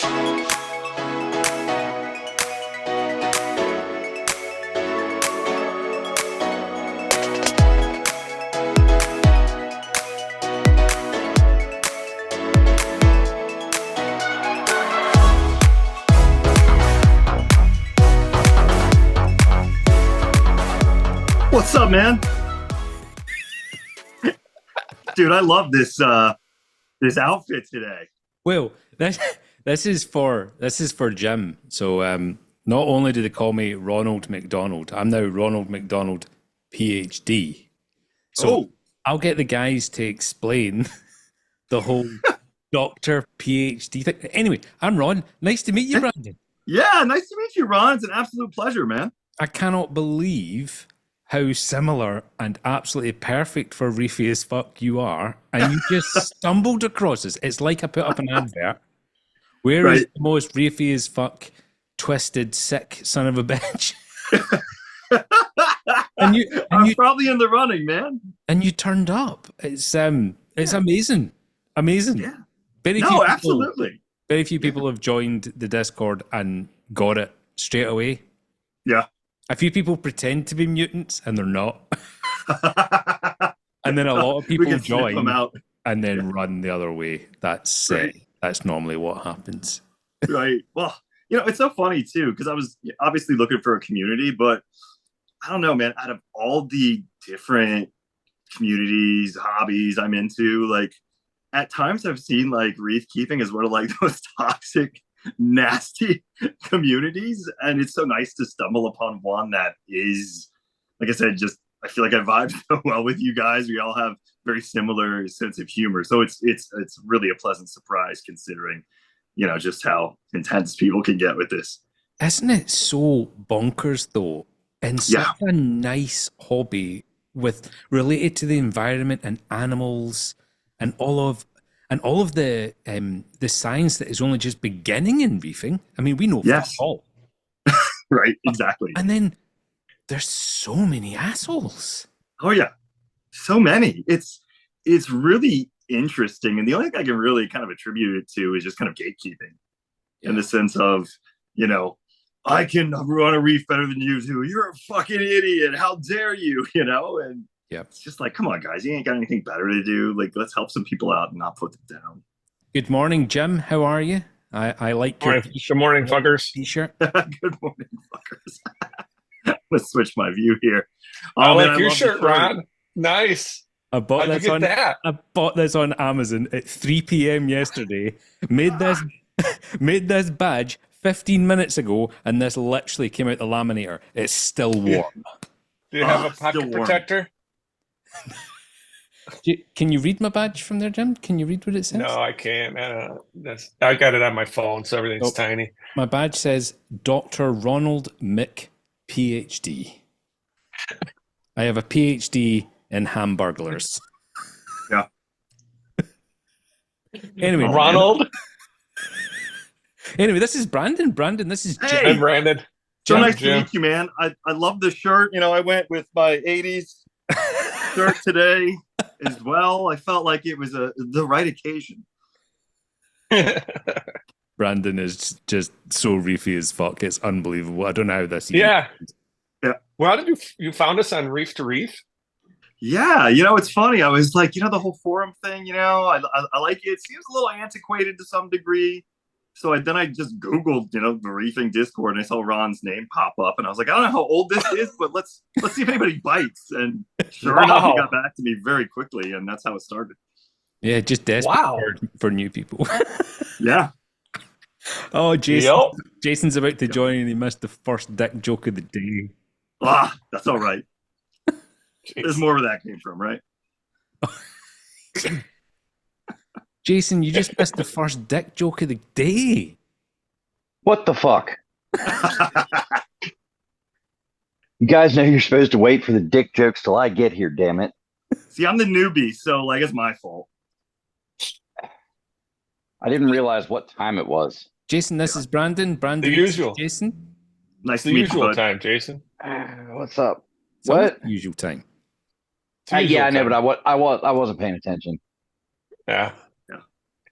What's up, man? Dude, I love this this outfit today. Well, this is for Jim. So not only do they call me Ronald McDonald, I'm now Ronald McDonald, PhD. So I'll get the guys to explain the whole doctor PhD thing. Anyway, I'm Ron. Nice to meet you, Brandon. Yeah, nice to meet you, Ron. It's an absolute pleasure, man. I cannot believe how similar and absolutely perfect for Reefy as fuck you are, and you just stumbled across this. It's like I put up an advert. Where is the most Reefy as fuck, twisted, sick son of a bitch? I'm probably in the running, man. And you turned up. It's amazing, amazing. Yeah. Absolutely. Very few people have joined the Discord and got it straight away. Yeah. A few people pretend to be mutants and they're not. And then a lot of people join and then run the other way. That's normally what happens. Right. Well, it's so funny too, because I was obviously looking for a community, but I don't know, man, out of all the different communities, hobbies I'm into, like at times I've seen like reef keeping as one of like those toxic, nasty communities, and it's so nice to stumble upon one that is, like I said, just I feel like I vibe so well with you guys. We all have very similar sense of humor, so it's really a pleasant surprise considering just how intense people can get with this. Isn't it so bonkers though, and such a nice hobby with related to the environment and animals and all of the science that is only just beginning in reefing. I mean, we know fuck all. Right, exactly. And then there's so many assholes. Oh yeah, so many. It's really interesting, and the only thing I can really kind of attribute it to is just kind of gatekeeping, in the sense of I can run a reef better than you do. You're a fucking idiot. How dare you? And it's just like, come on, guys, you ain't got anything better to do. Like, let's help some people out and not put them down. Good morning, Jim. How are you? I like your good morning, fuckers. T-shirt. Good morning, fuckers. Let's switch my view here. I like your shirt, Ron. Nice. I bought this on Amazon at 3 p.m. yesterday. Made this badge 15 minutes ago, and this literally came out the laminator. It's still warm. Do you have a pocket protector? Can you read my badge from there, Jim? Can you read what it says? No, I can't. I got it on my phone, so everything's tiny. My badge says Dr. Ronald Mick, PhD. I have a PhD in hamburglers. Yeah. Anyway, Ronald. Anyway, this is Brandon. Brandon, this is Jim. Hey, Brandon. So nice to meet you, man. I love the shirt. I went with my 80s shirt today as well. I felt like it was the right occasion. Brandon is just so reefy as fuck. It's unbelievable. I don't know how this. Yeah. Well, how did you found us on Reef to Reef? Yeah, it's funny. I was like, the whole forum thing. I like it. It seems a little antiquated to some degree. So then I just Googled, the reefing Discord, and I saw Ron's name pop up, and I was like, I don't know how old this is, but let's see if anybody bites. And sure enough, he got back to me very quickly, and that's how it started. Yeah, just desperate for new people. Yeah. Oh, Jason's about to join, and he missed the first dick joke of the day. That's all right. There's more where that came from, right? Jason, you just missed the first dick joke of the day. What the fuck? You guys know you're supposed to wait for the dick jokes till I get here, damn it. See, I'm the newbie, so it's my fault. I didn't realize what time it was. Jason, this is Brandon. Brandon, the usual. Jason. Nice the to meet usual you, time, Jason. What's up? It's what? Usual time. Yeah, I know, but I wasn't paying attention. Yeah.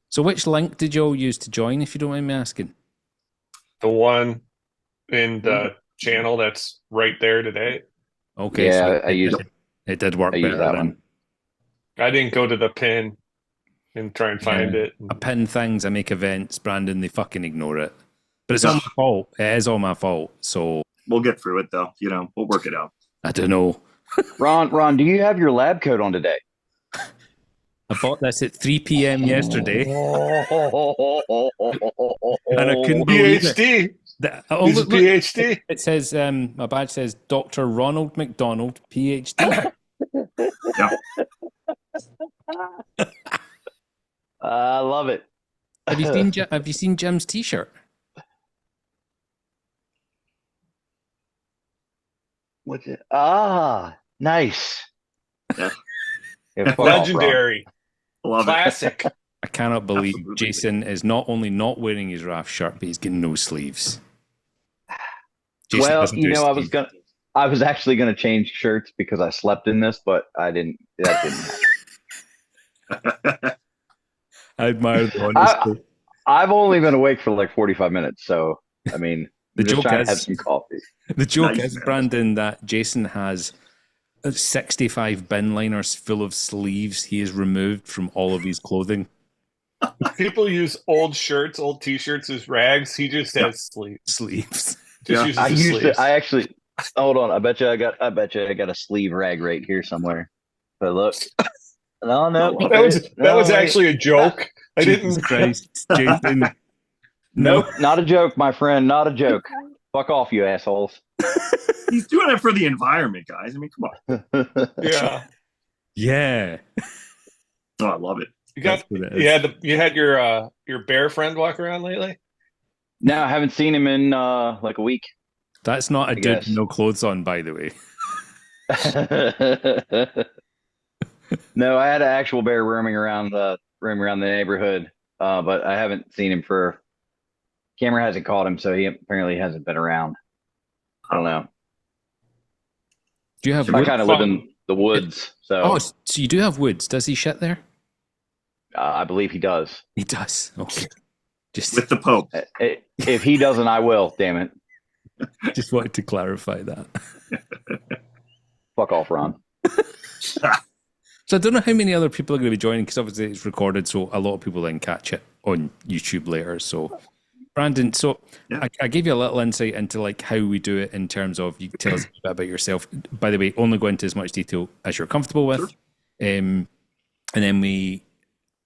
So which link did you all use to join, if you don't mind me asking? The one in the channel that's right there today. Okay, Yeah, so it did work I use better that then. one. I didn't go to the pin and try and find it. I pin things, I make events, Brandon, they fucking ignore it. But it's all my fault. It is all my fault. So We'll get through it though. We'll work it out. I don't know. Ron, do you have your lab coat on today? I bought this at 3 p.m. yesterday, and I couldn't believe it. PhD. Oh, He's a look, look. PhD. It says, my badge says Dr. Ronald McDonald, PhD. Yeah. I love it. Have you seen Jim's t-shirt? What's it? Ah, nice. Yeah. Yeah, fuck off, Ron. Legendary. Love Classic. I cannot believe Absolutely. Jason is not only not wearing his RAF shirt, but he's getting no sleeves. Jason Well, doesn't do sleeves. I was actually gonna change shirts because I slept in this, but I didn't. That didn't happen. it. I admire the honesty. I've only been awake for like 45 minutes, so I mean, The I'm just joke trying is- to have some coffee. The joke Nice, is, man. Brandon, that Jason has 65 bin liners full of sleeves he has removed from all of his clothing. People use old shirts, old T-shirts as rags. He just has sleeves. Sleeves. Just Yeah. uses I the used sleeves. to. I actually. Hold on. I bet you I got a sleeve rag right here somewhere. But look. No. that was wait. actually a joke. I Jesus didn't. Christ, Jason. Nope, not a joke, my friend. Not a joke. Fuck off, you assholes. He's doing it for the environment, guys. I mean, come on. Yeah. Yeah. Oh, I love it. You got. That's what it is. You had your bear friend walk around lately. No, I haven't seen him in like a week. That's not a dude guess. with no clothes on, by the way. No, I had an actual bear roaming around the neighborhood, but I haven't seen him for. Camera hasn't caught him, so he apparently hasn't been around. I don't know. Do you have I wood? kind of live in the woods, so Oh, so you do have woods. Does he shit there? I believe he does. He does. Okay. Just With the Pope. If he doesn't, I will. Damn it! just wanted to clarify that. Fuck off, Ron. So I don't know how many other people are going to be joining because obviously it's recorded, so a lot of people then catch it on YouTube later. So, Brandon, Yeah. I gave you a little insight into like how we do it in terms of you tell us a bit about yourself. By the way, only go into as much detail as you're comfortable with, Sure. and then we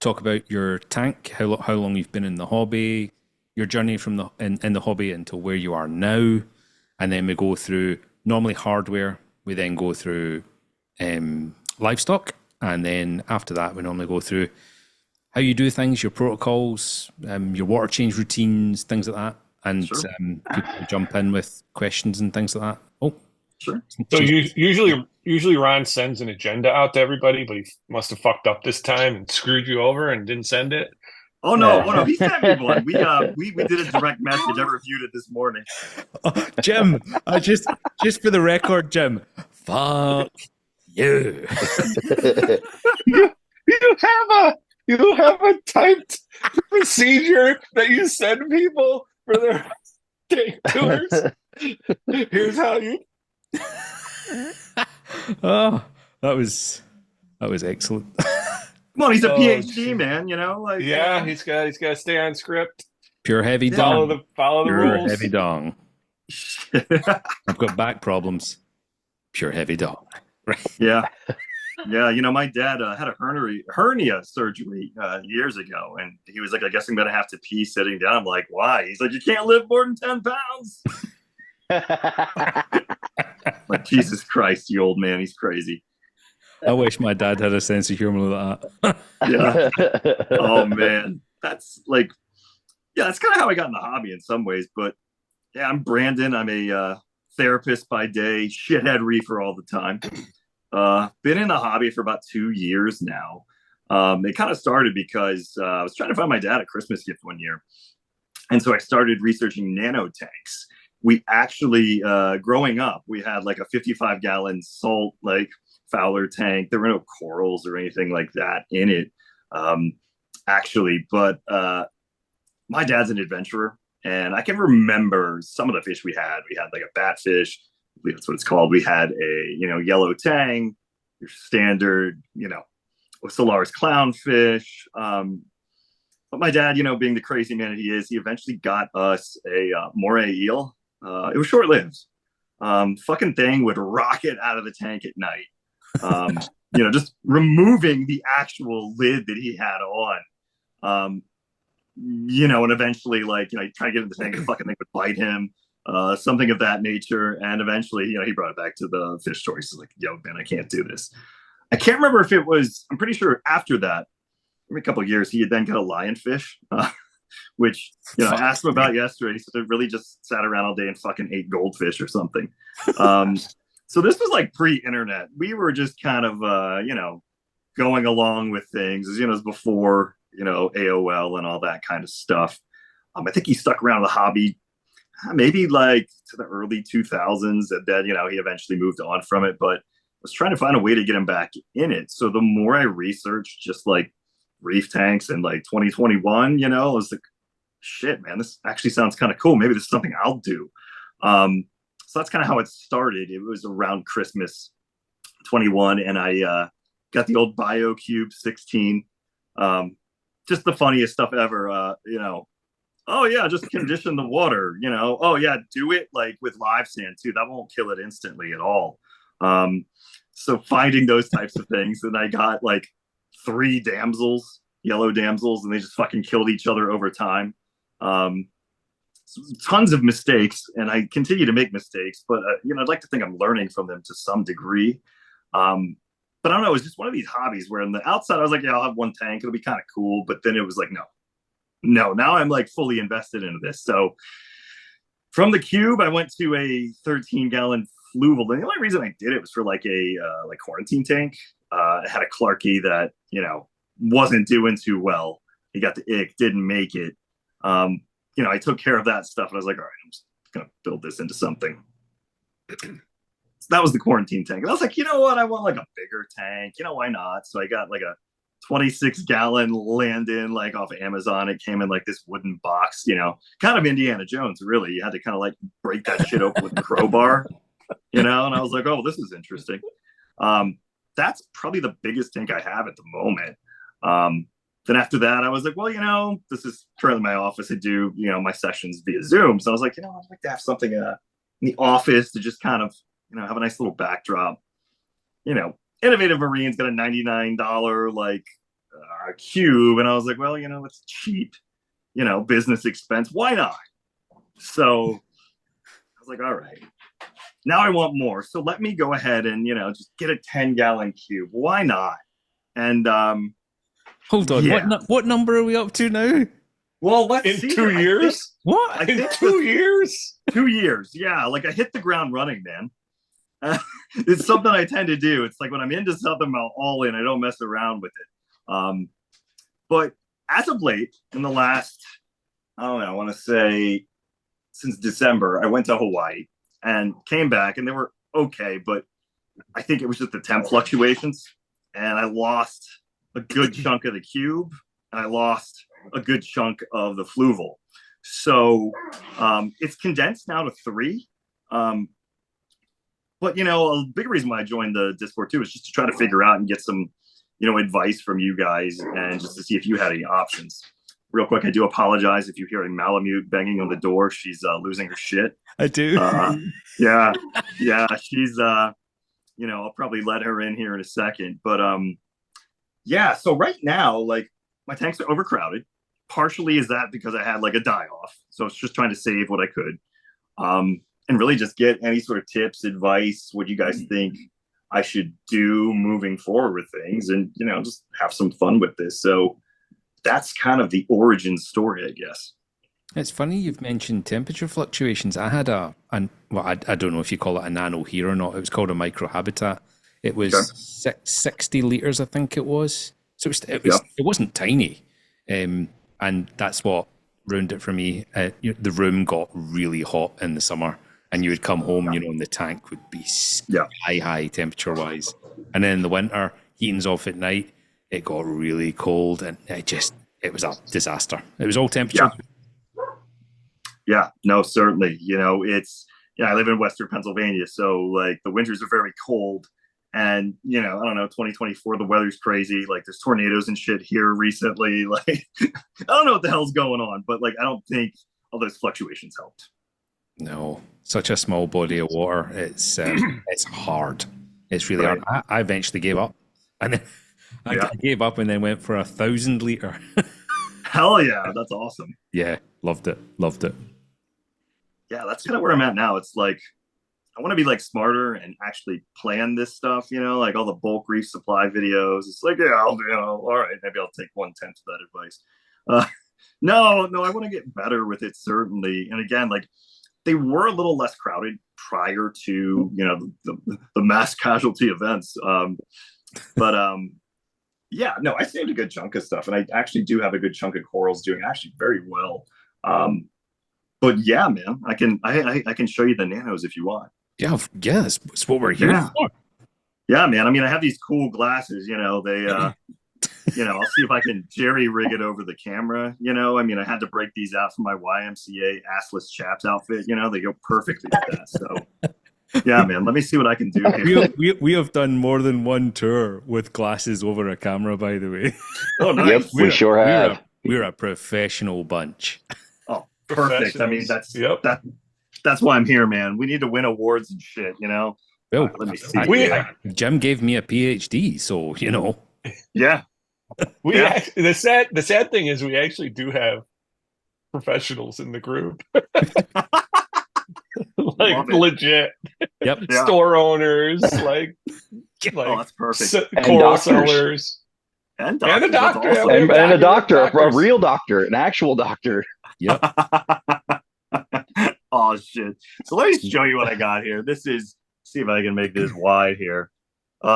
talk about your tank, how long you've been in the hobby, your journey from in the hobby until where you are now, and then we go through normally hardware. We then go through livestock. And then after that, we normally go through how you do things, your protocols, your water change routines, things like that. And Sure. People jump in with questions and things like that. Oh, Sure. So usually Ron sends an agenda out to everybody, but he must have fucked up this time and screwed you over and didn't send it. Oh no, he sent me one. We did a direct message. I reviewed it this morning. Jim, just for the record, Jim, fuck you. You have a typed procedure that you send people for their tank tours. Here's how you. Oh, that was excellent. Come on, he's a Oh, PhD, geez. man. Like Yeah, he's got to stay on script. Pure heavy Follow dong. the Pure rules. heavy dong. I've got back problems. Pure heavy dong. Right. Yeah. My dad had a hernia surgery years ago, and he was like, "I guess I'm gonna have to pee sitting down." I'm like, "Why?" He's like, "You can't lift more than 10 pounds." Like, Jesus Christ, you old man, he's crazy. I wish my dad had a sense of humor like that. Yeah. Oh man, that's like, yeah, that's kind of how I got in the hobby in some ways. But yeah, I'm Brandon. I'm a therapist by day, shithead reefer all the time. Been in the hobby for about 2 years now. It kind of started because I was trying to find my dad a Christmas gift one year. And so I started researching nanotanks. We actually, growing up, we had like a 55-gallon salt, like Fowler tank. There were no corals or anything like that in it. actually, but my dad's an adventurer, and I can remember some of the fish we had. We had like a batfish, I believe that's what it's called. We had a yellow tang, your standard Solaris clownfish. But my dad, being the crazy man he is, he eventually got us a moray eel. It was short lived. Fucking thing would rocket out of the tank at night. Just removing the actual lid that he had on. And eventually, try to get in the tank, the fucking thing would bite him, something of that nature. And eventually, he brought it back to the fish store. He's like, yo, man, I can't do this. I can't remember if it was, I'm pretty sure after that, a couple of years, he had then got a lionfish, which, I asked him about yesterday. He said it really just sat around all day and fucking ate goldfish or something. So this was like pre-internet. We were just kind of, going along with things, as as before, AOL and all that kind of stuff. I think he stuck around the hobby maybe like to the early 2000s, and then, he eventually moved on from it, but was trying to find a way to get him back in it. So the more I researched just like reef tanks in like 2021, I was like, shit, man, this actually sounds kind of cool. Maybe this is something I'll do. So that's kind of how it started. It was around Christmas 21, and I got the old BioCube 16. Just the funniest stuff ever. Oh yeah, just condition the water. Oh yeah, do it like with live sand too. That won't kill it instantly at all. So finding those types of things, and I got like 3 damsels, yellow damsels, and they just fucking killed each other over time. Tons of mistakes, and I continue to make mistakes, but I'd like to think I'm learning from them to some degree. But I don't know, it's just one of these hobbies where on the outside I was like, yeah, I'll have one tank, it'll be kind of cool, but then it was like, no, now I'm like fully invested into this. So from the cube, I went to a 13-gallon fluval. And the only reason I did it was for like a quarantine tank. It had a Clarkie that wasn't doing too well. He got the ick, didn't make it. I took care of that stuff, and I was like, all right, I'm just gonna build this into something. So that was the quarantine tank, and I was like, you know what, I want like a bigger tank. Why not? So I got like a 26-gallon Landon, like off of Amazon. It came in like this wooden box, kind of Indiana Jones, really. You had to kind of like break that shit open with a crowbar, and I was like, oh, this is interesting. That's probably the biggest tank I have at the moment. Then after that, I was like, well, this is currently my office. I do, my sessions via Zoom. So I was like, I'd like to have something in the office to just kind of, have a nice little backdrop. Innovative Marine's got a $99 like cube, and I was like, well, it's cheap, business expense. Why not? So I was like, all right, now I want more. So let me go ahead and just get a 10-gallon cube. Why not? And hold on, yeah. What number are we up to now? Well, let's in see. 2 years. What? I think 2 years. 2 years. Yeah, like I hit the ground running, man. It's something I tend to do. It's like when I'm into something, I'm all in. I don't mess around with it. But as of late, in the last, I don't know, I want to say since December, I went to Hawaii and came back, and they were okay, but I think it was just the temp fluctuations, and I lost a good chunk of the cube, and I lost a good chunk of the fluval. So it's condensed now to 3. But, a big reason why I joined the Discord too is just to try to figure out and get some, advice from you guys, and just to see if you had any options. Real quick, I do apologize if you hear a Malamute banging on the door. She's losing her shit. I do. Yeah. She's, I'll probably let her in here in a second. But yeah, so right now, like, my tanks are overcrowded. Partially is that because I had like a die-off. So it's just trying to save what I could. And really just get any sort of tips, advice, what you guys think I should do moving forward with things, and, just have some fun with this. So that's kind of the origin story, I guess. It's funny you've mentioned temperature fluctuations. I had I don't know if you call it a nano here or not. It was called a microhabitat. It was 60 litres, I think it was. So it wasn't tiny. And that's what ruined it for me. The room got really hot in the summer, and you would come home, and the tank would be high temperature-wise. And then in the winter, heating's off at night, it got really cold, and it it was a disaster. It was all temperature. Yeah, no, certainly. I live in Western Pennsylvania, so like the winters are very cold. And I don't know, 2024, the weather's crazy. Like there's tornadoes and shit here recently. Like I don't know what the hell's going on, but like I don't think all those fluctuations helped. No, such a small body of water. It's hard. It's really Right. hard. I eventually gave up, and then Yeah. I gave up and then went for 1,000 liter. Hell yeah, that's awesome. Yeah, loved it. Loved it. Yeah, that's kind of where I'm at now. It's like I want to be like smarter and actually plan this stuff, like all the bulk reef supply videos. It's like, yeah, all right, maybe I'll take 1/10 of that advice. No, I want to get better with it, certainly. And again, like they were a little less crowded prior to, the mass casualty events. Yeah, no, I saved a good chunk of stuff, and I actually do have a good chunk of corals doing actually very well. But yeah, man, I can show you the nanos if you want. Yeah, that's what we're here for. Yeah, man. I mean, I have these cool glasses. I'll see if I can jerry rig it over the camera. I mean, I had to break these out from my YMCA assless chaps outfit. They go perfectly with that. So, yeah, man. Let me see what I can do here. We have done more than one tour with glasses over a camera, by the way. Oh, nice. Yep, we sure have. We're a professional bunch. Oh, perfect. I mean, that's why I'm here, man. We need to win awards and shit. Well, let me see. Jim gave me a PhD, so Yeah. The sad thing is we actually do have professionals in the group. Like legit. Yep. Store owners, like oh, that's perfect. Coral sellers. And a doctor. Awesome. And a doctor, a real doctor, an actual doctor. Yep. Oh shit. So let me show you what I got here. See if I can make this wide here.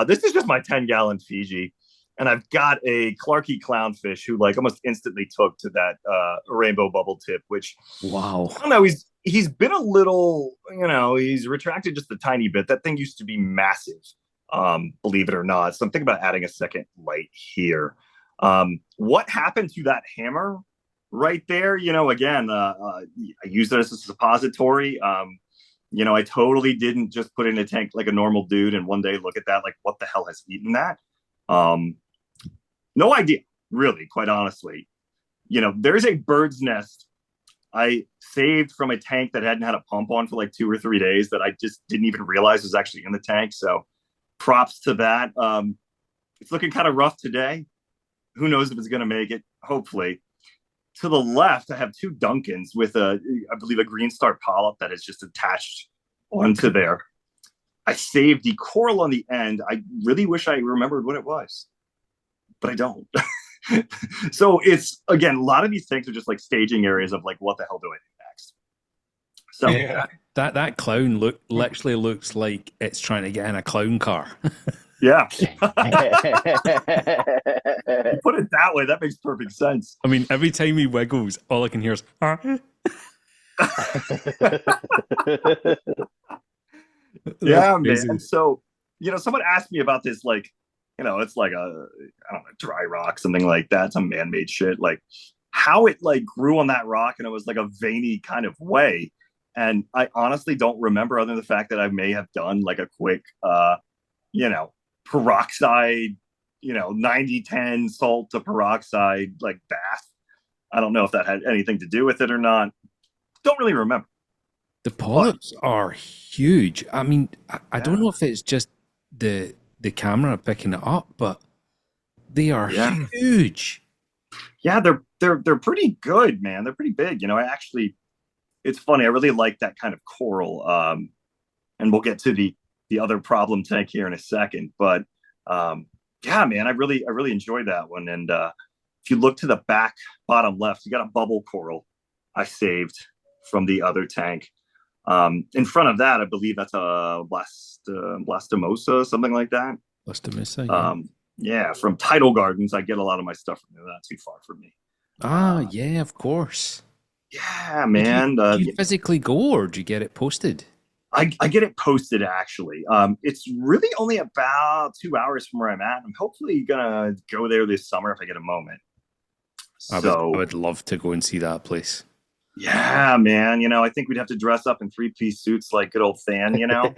This is just my 10-gallon Fiji. And I've got a Clarkie clownfish who like almost instantly took to that rainbow bubble tip, which wow. I don't know, he's been a little, he's retracted just a tiny bit. That thing used to be massive, believe it or not. So I'm thinking about adding a second light here. What happened to that hammer right there? Again, I used it as a suppository. I totally didn't just put it in a tank like a normal dude and one day look at that like, what the hell has eaten that? No idea, really, quite honestly. There's a bird's nest I saved from a tank that hadn't had a pump on for like 2 or 3 days that I just didn't even realize was actually in the tank. So props to that. It's looking kind of rough today. Who knows if it's going to make it? Hopefully. To the left, I have 2 Duncans with I believe a green star polyp that is just attached onto there. I saved the coral on the end. I really wish I remembered what it was, but I don't. So it's, again, a lot of these tanks are just like staging areas of like, what the hell do I do next? So Yeah. That clown literally looks like it's trying to get in a clown car. yeah. You put it that way, that makes perfect sense. I mean, every time he wiggles, all I can hear is yeah, man. So, someone asked me about this, like, it's like I don't know, dry rock, something like that, some man-made shit, like how it like grew on that rock and it was like a veiny kind of way. And I honestly don't remember, other than the fact that I may have done like a quick, peroxide, 90-10 salt to peroxide, like bath. I don't know if that had anything to do with it or not. Don't really remember. The polyps are huge. I mean, I don't know if it's just the camera picking it up, but they are huge. Yeah, they're pretty good, man. They're pretty big. It's funny. I really like that kind of coral. And we'll get to the other problem tank here in a second. But yeah, man, I really enjoy that one. And if you look to the back bottom left, you got a bubble coral I saved from the other tank. In front of that, I believe that's a blastomosa, something like that. Blastomosa, yeah. Yeah, from Tidal Gardens, I get a lot of my stuff from there. Not too far from me. Yeah, of course. Yeah, man. Do you physically go, or do you get it posted? I get it posted, actually. It's really only about 2 hours from where I'm at. I'm hopefully gonna go there this summer if I get a moment. So I would love to go and see that place. yeah, man. I think we'd have to dress up in three-piece suits like good old Than. Yeah,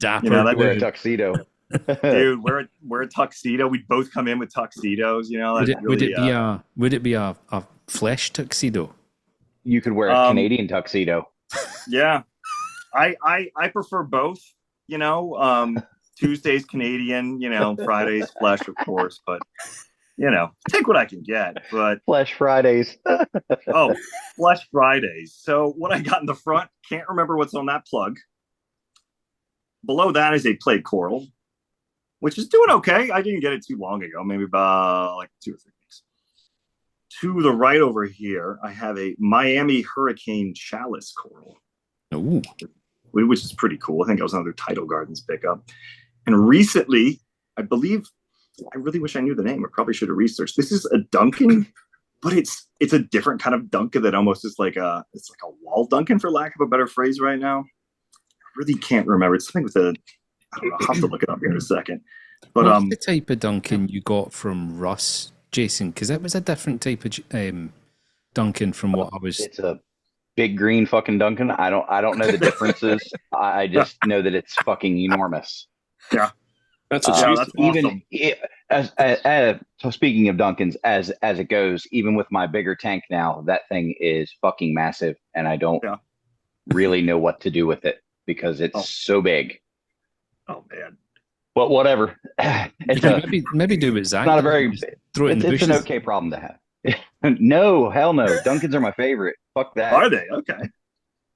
Dapper that Wear a dude. tuxedo. dude. Wear a tuxedo. We'd both come in with tuxedos. Would That it would really. it be a flesh tuxedo? You could wear a Um, Canadian tuxedo. yeah, I prefer both. Tuesdays Canadian. Fridays flesh, of course. But take what I can get. But Flesh Fridays. oh, flesh Fridays. So what I got in the front, can't remember what's on that plug. Below that is a plate coral, which is doing okay. I didn't get it too long ago, maybe about like 2 or 3 weeks. To the right over here, I have a Miami Hurricane Chalice coral, Ooh. which is pretty cool. I think it was another Tidal Gardens pickup. And recently, I believe, I really wish I knew the name. I probably should have researched. This is a Duncan, but it's a different kind of Duncan that almost is like a wall Duncan, for lack of a better phrase right now. I really can't remember. It's something with I don't know. I'll have to look it up here in a second. But What's the type of Duncan you got from Russ, Jason? Because that was a different type of Duncan from what I was. It's a big green fucking Duncan. I don't know the differences. I just know that it's fucking enormous. Yeah, That's what that's Even awesome. So speaking of Duncans, as it goes, even with my bigger tank now, that thing is fucking massive, and I don't Yeah. really know what to do with it because it's so big. Oh man. But whatever. Maybe do what Zach Not a did, very. just throw it in the It's bushes. an okay problem to have. No, hell no. Duncans are my favorite. Fuck that. Are they? Okay.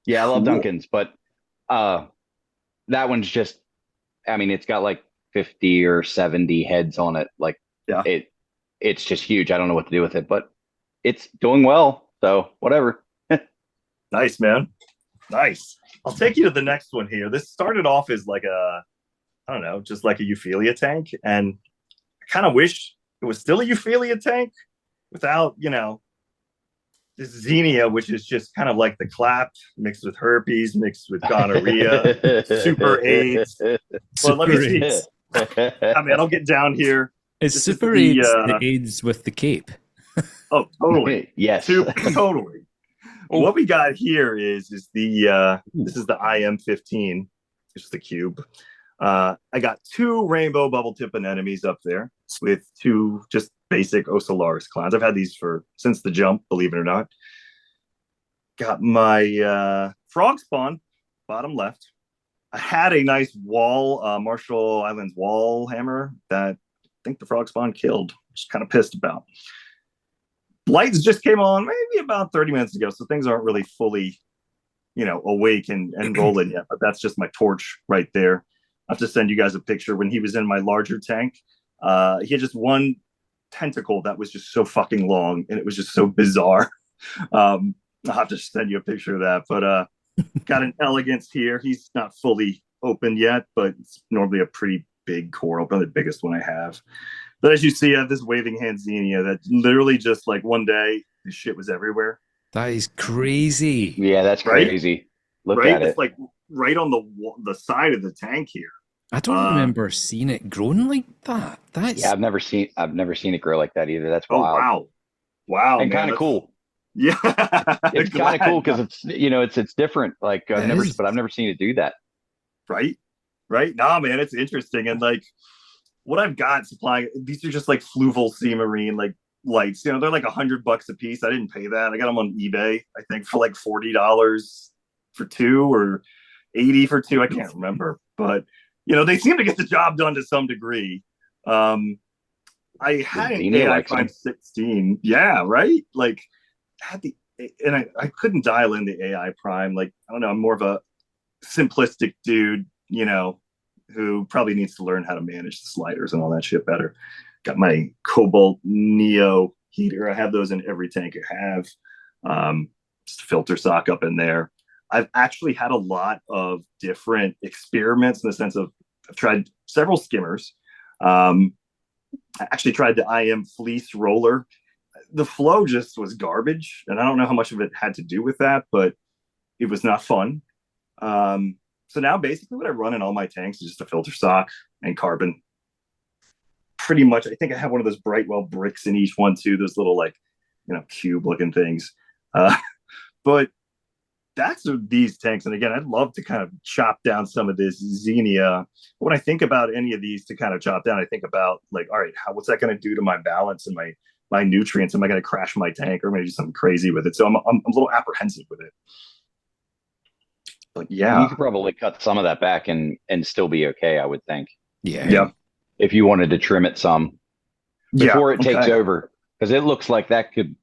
Yeah, I love Cool. Duncans, but that one's just. I mean, it's got like 50 or 70 heads on it. Like Yeah. it's just huge. I don't know what to do with it, but it's doing well. So whatever. Nice, man. Nice. I'll take you to the next one here. This started off as like I don't know, just like a Euphilia tank. And I kind of wish it was still a Euphilia tank without, this Xenia, which is just kind of like the clap mixed with herpes, mixed with gonorrhea, super AIDS. But let me see. I mean, I'll get down here. Is This Super is AIDS the AIDS with the cape? Oh, totally. Yes. Totally. What we got here is this is the IM-15. This is the cube. I got 2 rainbow bubble tip anemones up there with 2 just basic Ocellaris clowns. I've had these since the jump, believe it or not. Got my frog spawn, bottom left. I had a nice Marshall Islands wall hammer that I think the frog spawn killed. Just kind of pissed about. Lights just came on maybe about 30 minutes ago, so things aren't really fully, awake and rolling yet. But that's just my torch right there. I'll have to send you guys a picture. When he was in my larger tank, he had just one tentacle that was just so fucking long, and it was just so bizarre. I'll have to send you a picture of that. But got an elegance here. He's not fully open yet, but it's normally a pretty big coral, probably the biggest one I have. But as you see, I have this waving hand Xenia that literally just like one day, this shit was everywhere. That is crazy. Yeah, that's crazy. Look at It's it. like right on the side of the tank here. I don't remember seeing it growing like that. Yeah, I've never seen it grow like that either. That's Oh wild. wow, And kind of cool. Yeah, It's kind of cool because it's different. Like I've never seen it do that. Right. Nah, man, it's interesting. And like what I've got supplying, these are just like fluval sea marine like lights. They're like $100 a piece. I didn't pay that. I got them on eBay, I think, for like $40 for 2 or 80 for 2. I can't remember, but they seem to get the job done to some degree. I had an AI Prime 16. Yeah, right. Like I couldn't dial in the AI Prime. Like, I don't know, I'm more of a simplistic dude, who probably needs to learn how to manage the sliders and all that shit better. Got my Cobalt Neo heater. I have those in every tank I have. Just a filter sock up in there. I've actually had a lot of different experiments in the sense of I've tried several skimmers. I actually tried the IM fleece roller. The flow just was garbage, and I don't know how much of it had to do with that, but it was not fun. So now basically what I run in all my tanks is just a filter sock and carbon. pretty much, I think I have one of those Brightwell bricks in each one too. Those little like, cube looking things. Uh, but that's these tanks. And again, I'd love to kind of chop down some of this Xenia. When I think about any of these to kind of chop down, I think about like, all right, what's that going to do to my balance and my nutrients? Am I going to crash my tank, or am I going to do something crazy with it? So I'm a little apprehensive with it. But yeah, you could probably cut some of that back and still be okay, I would think. Yeah. If you wanted to trim it some before it takes okay. over, because it looks like that could,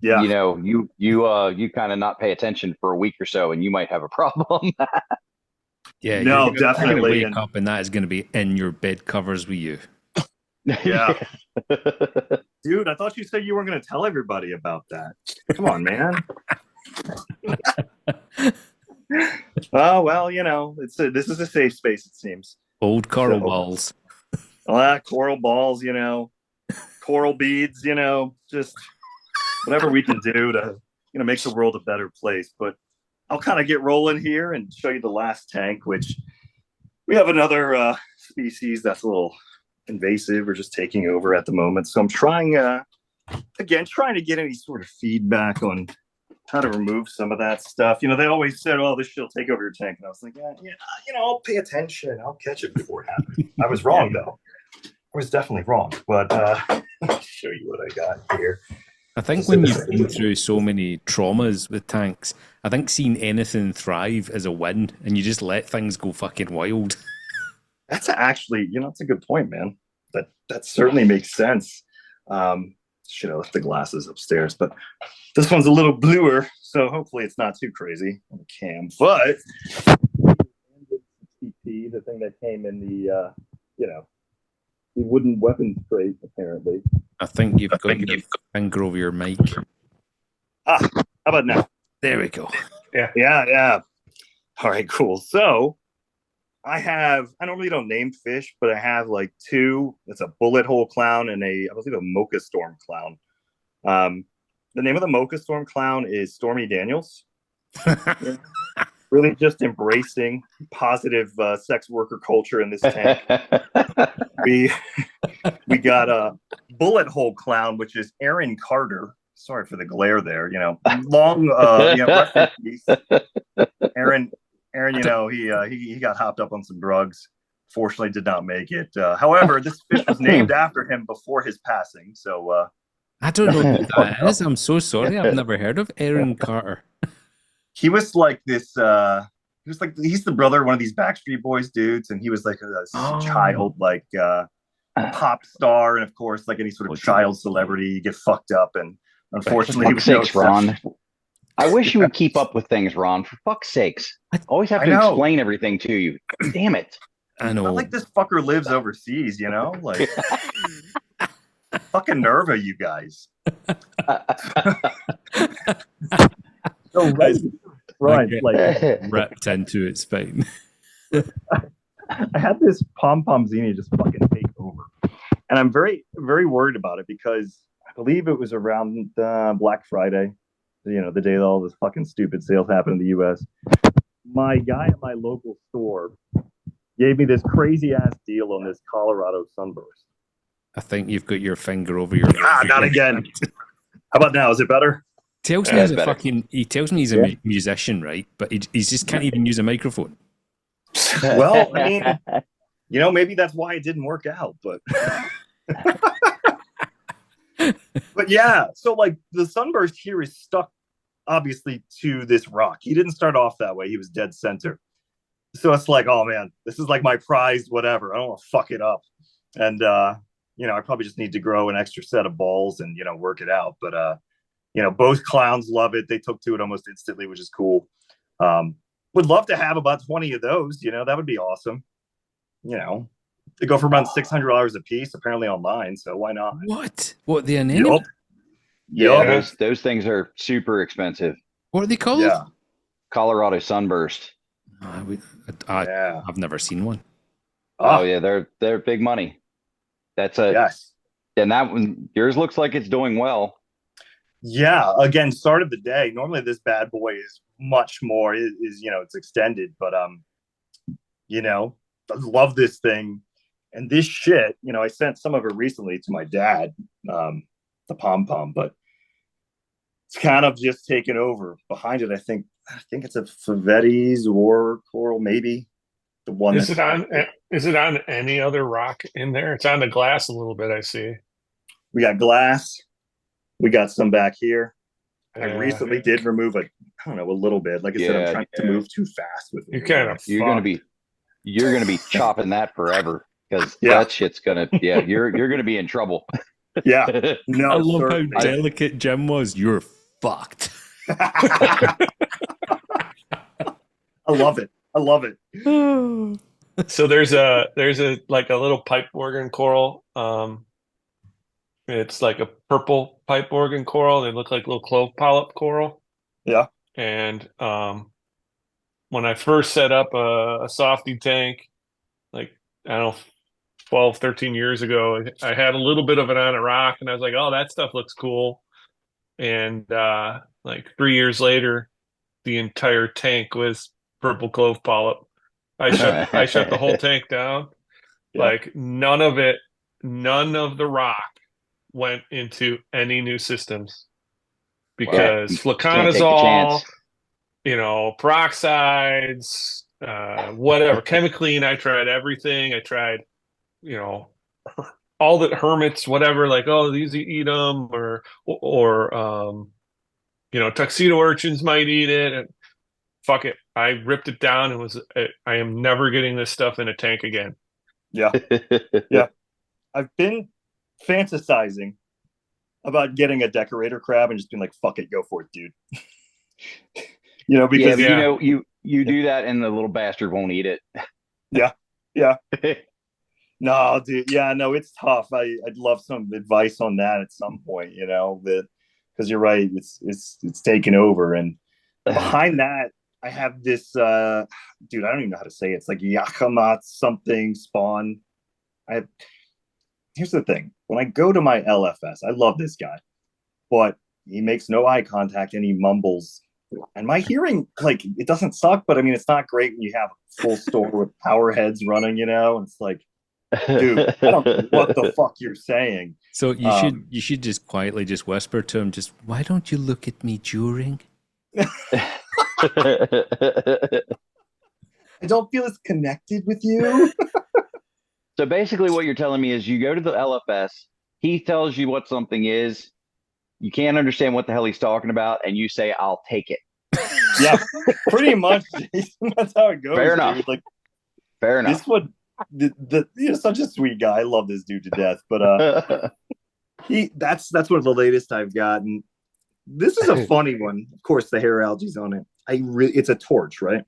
Yeah. you kind of not pay attention for a week or so, and you might have a problem. Yeah, No, you're definitely. Gonna wake up and that is going to be in your bed covers with you. Yeah. Dude, I thought you said you weren't going to tell everybody about that. Come on, man. Oh, well, this is a safe space, it seems. Old coral balls. Coral balls, coral beads, just whatever we can do to, make the world a better place. But I'll kind of get rolling here and show you the last tank, which we have another species that's a little invasive or just taking over at the moment. So I'm trying to get any sort of feedback on how to remove some of that stuff. They always said, "Oh, this shit'll take over your tank," and I was like, "Yeah, I'll pay attention. I'll catch it before it happens." I was wrong though. I was definitely wrong. But I'll show you what I got here. I think when you've been through so many traumas with tanks, I think seeing anything thrive is a win, and you just let things go fucking wild. That's actually, that's a good point, man. That certainly makes sense. Should have left the glasses upstairs, but this one's a little bluer, so hopefully it's not too crazy on the cam. But the thing that came in the wooden weapons crate, apparently. I think you've got your finger over your mic. How about now? There we go. Yeah. All right, cool. So I normally don't name fish, but I have like two. It's a bullet hole clown and I believe a mocha storm clown. The name of the mocha storm clown is Stormy Daniels. Really just embracing positive sex worker culture in this tank. we got a bullet hole clown, which is Aaron Carter. Sorry for the glare there. Long rest in peace. Aaron, he got hopped up on some drugs. Fortunately, did not make it. However, this fish was named after him before his passing. So I don't know who that is. I'm so sorry. I've never heard of Aaron Carter. He was like this. He's the brother of one of these Backstreet Boys dudes, and he was like a child, like pop star, and of course, like any sort of child celebrity, you get fucked up, and unfortunately, he was no exception. Ron. I wish you would keep up with things, Ron. For fuck's sakes, always have to explain everything to you. Damn it! I know. Not like this fucker lives overseas, like fucking Nerva, you guys. So right, like wrapped into its spine. I had this pom-pom Xenia just fucking take over, and I'm very, very worried about it because I believe it was around Black Friday, the day that all this fucking stupid sales happened in the U.S. My guy at my local store gave me this crazy ass deal on this Colorado sunburst. I think you've got your finger over your. Not again. How about now? Is it better? Tells me he tells me he's a musician, right? But he just can't even use a microphone. Well, I mean, maybe that's why it didn't work out, but but yeah, so like the sunburst here is stuck obviously to this rock. He didn't start off that way. He was dead center. So it's like, oh man, this is like my prized whatever. I don't want to fuck it up. And I probably just need to grow an extra set of balls and work it out. But both clowns love it. They took to it almost instantly, which is cool. Would love to have about 20 of those. That would be awesome. They go for around $600 a piece, apparently online. So why not? What the anemone? Yeah, those things are super expensive. What are they called? Yeah, Colorado sunburst. I've never seen one. Oh yeah, they're big money. That's yes. And that one, yours looks like it's doing well. Yeah, again, start of the day. Normally this bad boy is much more it's extended, but I love this thing. And this shit, I sent some of it recently to my dad, the pom pom, but it's kind of just taken over. Behind it, I think it's a Favetti's or coral, maybe the one Is that's it on? Is it on any other rock in there? It's on the glass a little bit. I see. we got glass. We got some back here. I Yeah, recently did remove I don't know, a little bit. Like I said, I'm Yeah, trying to move too fast with you it. kind of you're gonna be chopping that forever because Yeah. that shit's gonna. Yeah, you're gonna be in trouble. Yeah. I No, love how certainly. delicate Jim was. You're fucked. I love it. I love it. So there's a like a little pipe organ coral. It's like a purple pipe organ coral. They look like little clove polyp coral. Yeah. And when I first set up a softy tank, like I don't know, 12, 13 years ago, I had a little bit of it on a rock, and I was like, oh, that stuff looks cool. And like 3 years later, the entire tank was purple clove polyp. I shut the whole tank down. Yeah. Like none of the rock went into any new systems Yeah, because you can't take the chance. fluconazole, peroxides, whatever, chemically, I tried everything. I tried, you know, all the hermits, whatever, like, oh, these eat them, or tuxedo urchins might eat it. And fuck it. I ripped it down and I am never getting this stuff in a tank again. Yeah. Yeah. I've been fantasizing about getting a decorator crab and just being like, fuck it, go for it, dude. Yeah, Because but you do that and the little bastard won't eat it. yeah. Yeah. No, dude. Yeah, no, it's tough. I'd love some advice on that at some point, because you're right, it's taken over. And behind that, I have this dude, I don't even know how to say it. It's like Yakima something spawn. I Here's the thing. When I go to my LFS, I love this guy, but he makes no eye contact and he mumbles. And my hearing, like, it doesn't suck, but I mean, it's not great when you have a full store with power heads running, and it's like, dude, I don't know what the fuck you're saying. So you should just quietly just whisper to him, just why don't you look at me during? I don't feel as connected with you. So basically, what you're telling me is you go to the LFS, he tells you what something is, you can't understand what the hell he's talking about, and you say, "I'll take it." Yeah, pretty much, Jason. That's how it goes. Fair enough. Dude. Like, Fair enough. this one, such a sweet guy. I love this dude to death. But that's one of the latest I've gotten. This is a funny one. Of course, the hair algae's on it. It's a torch, right?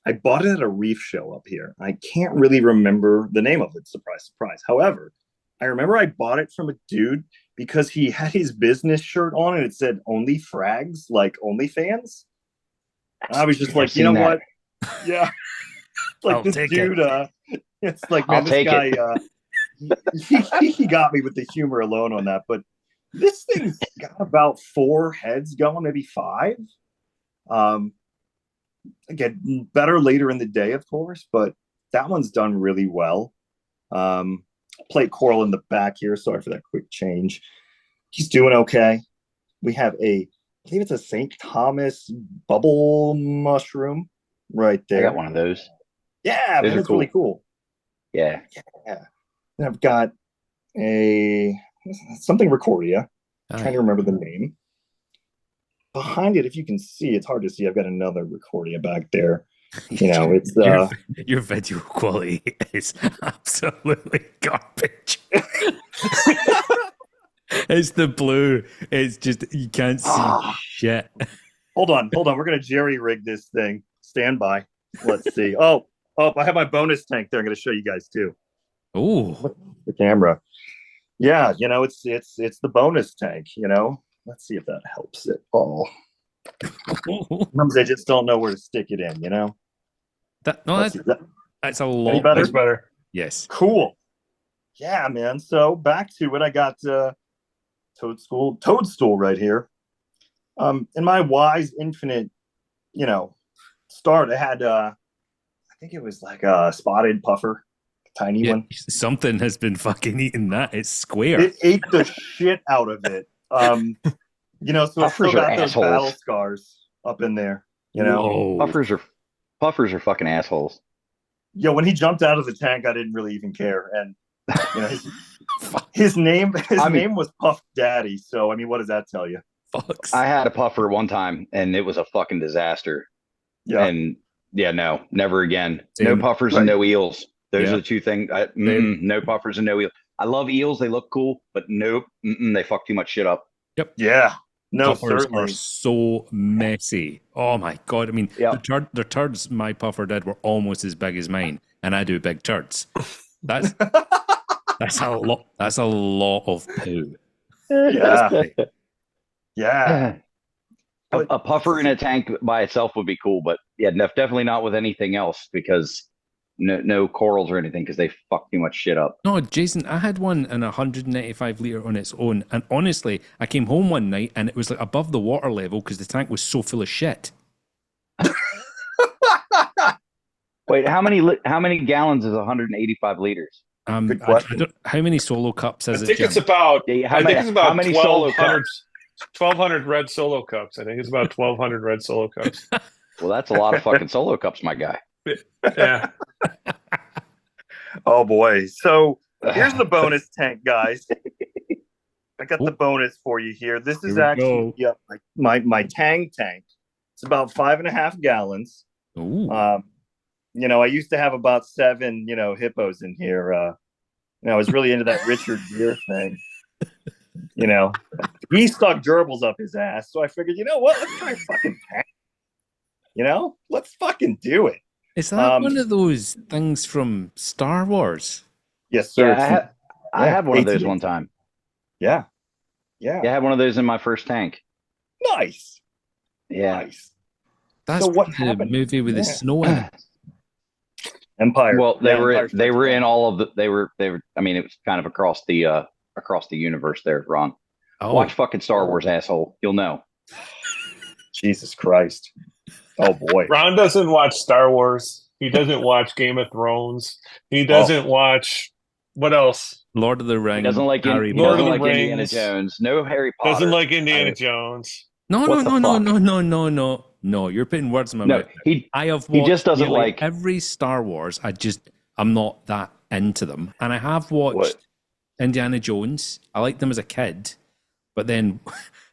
I bought it at a reef show up here. I can't really remember the name of it. Surprise, surprise. However, I remember I bought it from a dude because he had his business shirt on and it said "Only Frags," like OnlyFans. And I was just like, you know what? Yeah, like I'll this take dude. It's like, I'll man, this take guy. it. He got me with the humor alone on that. But this thing's got about 4 heads going, maybe 5. Again, better later in the day, of course, but that one's done really well. Plate coral in the back here. Sorry for that quick change. He's doing okay. We have I believe it's a St. Thomas bubble mushroom right I there. got one of those. Yeah, Those are that's really cool. Yeah. Yeah. And I've got something Recordia. I'm trying to remember the name. Behind it, if you can see, it's hard to see. I've got another Recordia back there. It's your video quality is absolutely garbage. It's the blue. It's just you can't see shit. Hold on. We're gonna jerry rig this thing. Stand by. Let's see. Oh, I have my bonus tank there. I'm gonna show you guys too. Oh, The camera. Yeah, it's the bonus tank. Let's see if that helps at all. Sometimes I just don't know where to stick it in. That's a lot better? That's better. Yes. Cool. Yeah, man. So back to it. I got toadstool right here. In my wise infinite, start, I had I think it was like a spotted puffer. tiny one. Something has been fucking eating that. It's square. It ate the shit out of it. You know, so it's still Puffers are got those battle assholes. scars up in there. You know, Whoa. Puffers are fucking assholes. yeah. When he jumped out of the tank, I didn't really even care, and you know, his name was Puff Daddy. So I mean, what does that tell you? Fucks. I had a puffer one time, and it was a fucking disaster. Yeah, And yeah, no, never again. Same. No puffers and no eels. Those are the two things. No puffers and no eels. I love eels; they look cool, but nope, they fuck too much shit up. yeah. No, Puffers certainly. are so messy. Oh my god! I mean, the turds my puffer did were almost as big as mine, and I do big turds. That's a lot. That's a lot of poo. Yeah, yeah. A puffer in a tank by itself would be cool, but yeah, definitely not with anything else because no corals or anything because they fuck too much shit up. No, Jason, I had one in 195 litre on its own, and honestly, I came home one night and it was like above the water level because the tank was so full of shit. Wait, how many gallons is 185 liters? Good question. How many solo cups is I it? think it's Jim? about. Yeah, I think it's about how many solo 1,200. cups? 1,200 red solo cups. I think it's about 1,200 red solo cups. Well, that's a lot of fucking solo cups, my guy. Yeah. Oh boy. So here's the bonus tank, guys. I got the bonus for you here. This is actually my Tang tank. It's about 5.5 gallons. Ooh. You know, I used to have about 7, you know, hippos in here. You know, I was really into that Richard Gere thing. You know, he stuck gerbils up his ass. So I figured, you know what? Let's try fucking tank. You know, let's fucking do it. Is that one of those things from Star Wars? Yes, sir. Yeah, I had one of those one time. Yeah. Yeah, I had one of those in my first tank. Nice. Yeah. Nice. That's so what the happened? movie with the snow in it. Empire. Well, they Empire were in all of the they were I mean, it was kind of across the universe there, Ron. Oh. Watch fucking Star Wars, asshole. You'll know. Jesus Christ. Oh boy. Ron doesn't watch Star Wars. He doesn't watch Game of Thrones. He doesn't watch what else? Lord of the Rings. He doesn't like Indiana Jones. No Harry Potter. Doesn't like Indiana Jones. No. No, you're putting words in my mouth. I have watched he just doesn't like every Star Wars. I'm not that into them. And I have watched Indiana Jones. I liked them as a kid, but then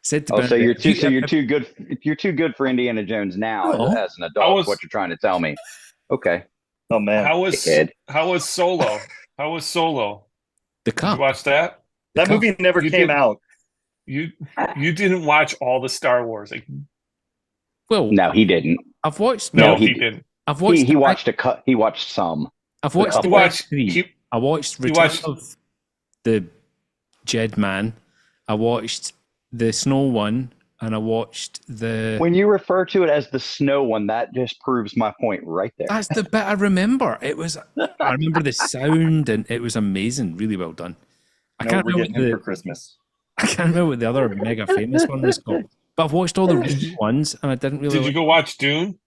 said to so you're too good for Indiana Jones now as an adult. What you're trying to tell me? Okay. Oh man. How was Solo? How was Solo? The Cup. Did you watch that? That movie never came out. You didn't watch all the Star Wars. Like, well, no, he didn't. I've watched. No, he didn't. I've watched. He watched He watched some. I've watched. I watched Return of the Jed Man. I watched the Snow one, and I watched the. When you refer to it as the Snow one, that just proves my point right there. That's the bit I remember. I remember the sound, and it was amazing. Really well done. I can't remember what for Christmas. I can't remember what the other mega famous one was called. But I've watched all the recent ones, and I didn't really. Did you go watch Dune?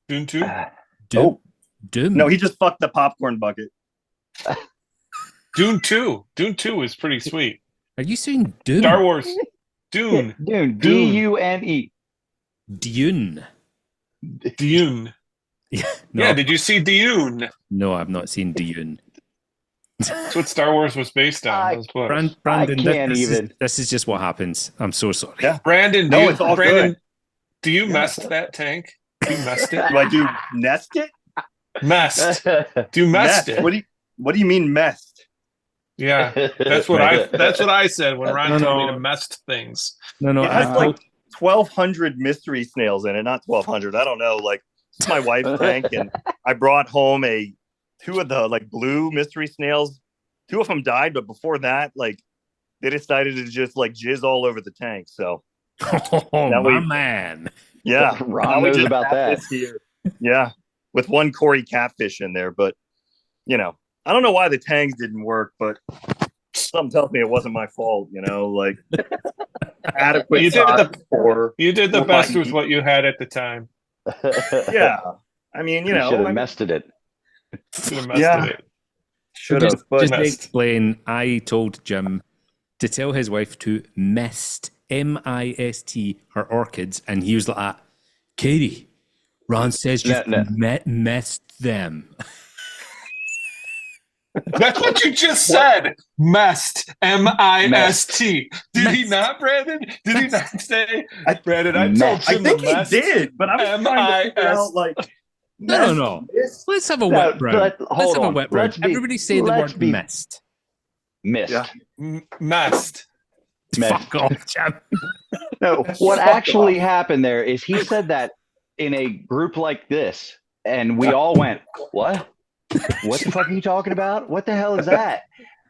Dune 2? Doom. No, he just fucked the popcorn bucket. Dune 2. Dune 2 is pretty sweet. Are you saying Doom? Star Wars. Dune. Dune. D-U-N-E. Dune. Dune. Yeah. Yeah, did you see Dune? No, I've not seen Dune. That's what Star Wars was based on. Brandon, I can't this is just what happens. I'm so sorry. Yeah. Brandon, it's all good. Do you messed that tank? You messed it? Do I do nest it? Messed. Do you messed it? What do you mean messed? Yeah, that's what I said when Ron told me to messed things. No, it has like 1,200 mystery snails in it, not 1,200. I don't know. Like, it's my wife's tank, and I brought home two of the like blue mystery snails. 2 of them died, but before that, like, they decided to just like jizz all over the tank. So, man, yeah, Ron knows about that. Yeah, with one Cory catfish in there, but you know, I don't know why the tangs didn't work, but something tells me it wasn't my fault. You know, like adequate. You did the best with what you had at the time. Yeah, I mean, you know, should have messed it. Should have messed it. Should just, have, but just to missed. explain, I told Jim to tell his wife to mist, M-I-S-T, her orchids, and he was like, Katie, Ron says you messed them. That's what you just said. Mest. M-I-S-T. Did he not, Brandon? Did he not say, Brandon? I told I him think the he mest. did, but I was trying to figure out like. No. Let's have a wet brown. Let's have a wet brown. Everybody say the word mist. Mist. Yeah. Mest. Fuck off, Jim. No, what actually happened there is he said that in a group like this, and we all went, "What? What the fuck are you talking about? What the hell is that?"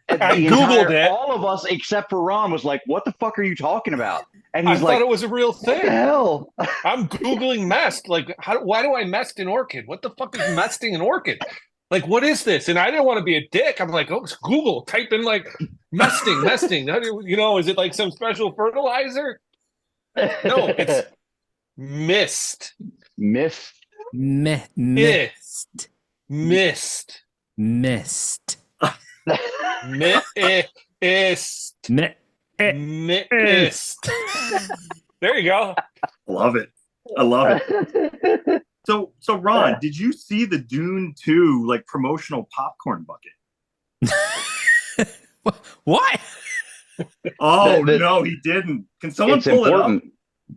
And I Googled it. All of us except for Ron was like, "What the fuck are you talking about?" And he's I like, thought it was a real thing. "What the hell?" I'm Googling mest. Like, why do I mest an orchid? What the fuck is mesting an orchid? Like, what is this? And I didn't want to be a dick. I'm like, oh, it's Google. Type in like mesting. How do you know? Is it like some special fertilizer? No, it's mist. Mist. Mist. Mist. Mist. Mist. Mist. There you go. Love it. I love it. So Ron, did you see the Dune 2 like promotional popcorn bucket? What? Oh no, he didn't. Can someone pull important.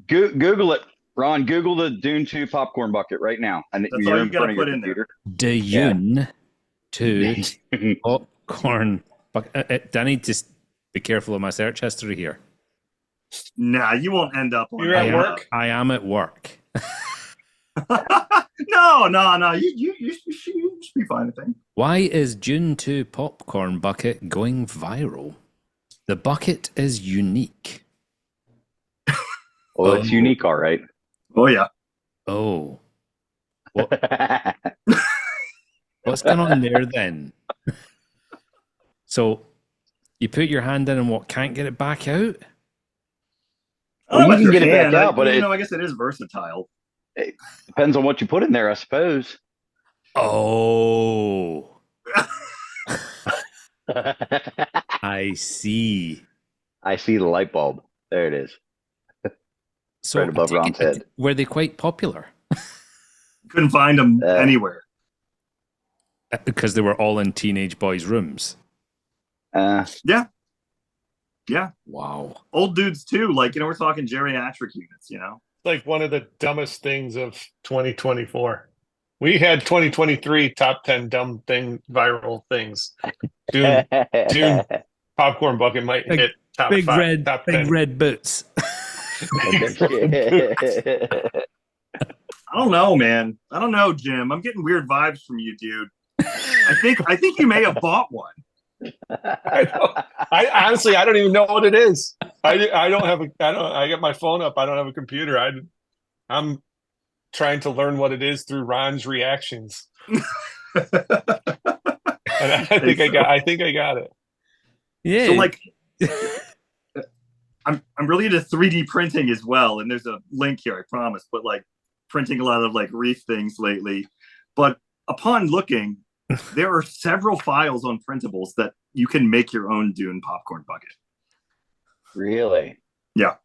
it up? Google it, Ron. Google the Dune 2 popcorn bucket right now, and That's you're all you in front of gotta your put in computer. Dune 2 popcorn bucket. Danny, just be careful of my search history here. Nah, you won't end up on You're at work? I am at work. No. You should be fine, I think. Why is Dune 2 popcorn bucket going viral? The bucket is unique. Well, it's unique, all right. Oh yeah. Oh. What's going on there then? So you put your hand in and what, can't get it back out? Well, you can get it back out, but I guess it is versatile. It depends on what you put in there, I suppose. Oh. I see. I see the light bulb. There it is. So right above Ron's head. Were they quite popular? Couldn't find them anywhere. Because they were all in teenage boys' rooms. Yeah. Wow. Old dudes too. Like, we're talking geriatric units, Like one of the dumbest things of 2024. We had 2023 top 10 dumb viral things. Dune popcorn bucket might hit top big 5. Red, top big 10. red boots. I don't know, man. I don't know, Jim. I'm getting weird vibes from you, dude. I think you may have bought one. I honestly, I don't even know what it is. I don't have I got my phone up. I don't have a computer. I'm trying to learn what it is through Ron's reactions. And I think I got it. Yeah. So like I'm really into 3D printing as well, and there's a link here, I promise, but like printing a lot of like reef things lately. But upon looking, there are several files on printables that you can make your own Dune popcorn bucket. Really? Yeah.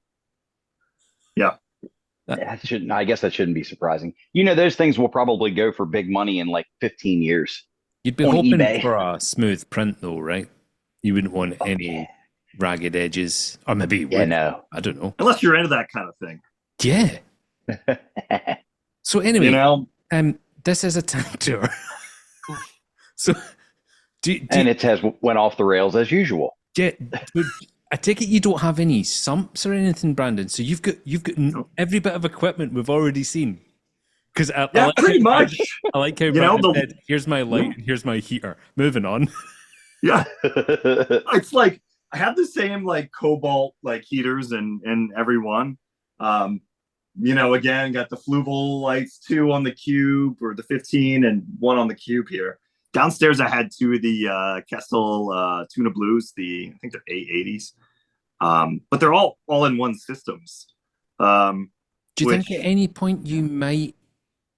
I guess that shouldn't be surprising. Those things will probably go for big money in like 15 years. You'd be on hoping eBay. for a smooth print though, right? You wouldn't want any ragged edges. Or maybe you would. No. I don't know. Unless you're into that kind of thing. Yeah. So anyway, this is a tank tour. So and it has went off the rails as usual. Yeah, I take it you don't have any sumps or anything, Brandon. So you've got every bit of equipment we've already seen. Because pretty much. I like how Brandon said, "Here's my light, and here's my heater." Moving on. Yeah, it's like I have the same like cobalt like heaters in every one. Again, got the Fluval lights, 2 on the Cube or the 15, and 1 on the Cube here. Downstairs, I had 2 of the Kestel Tuna Blues, I think they're 880s, but they're all in one systems. Do you think at any point you might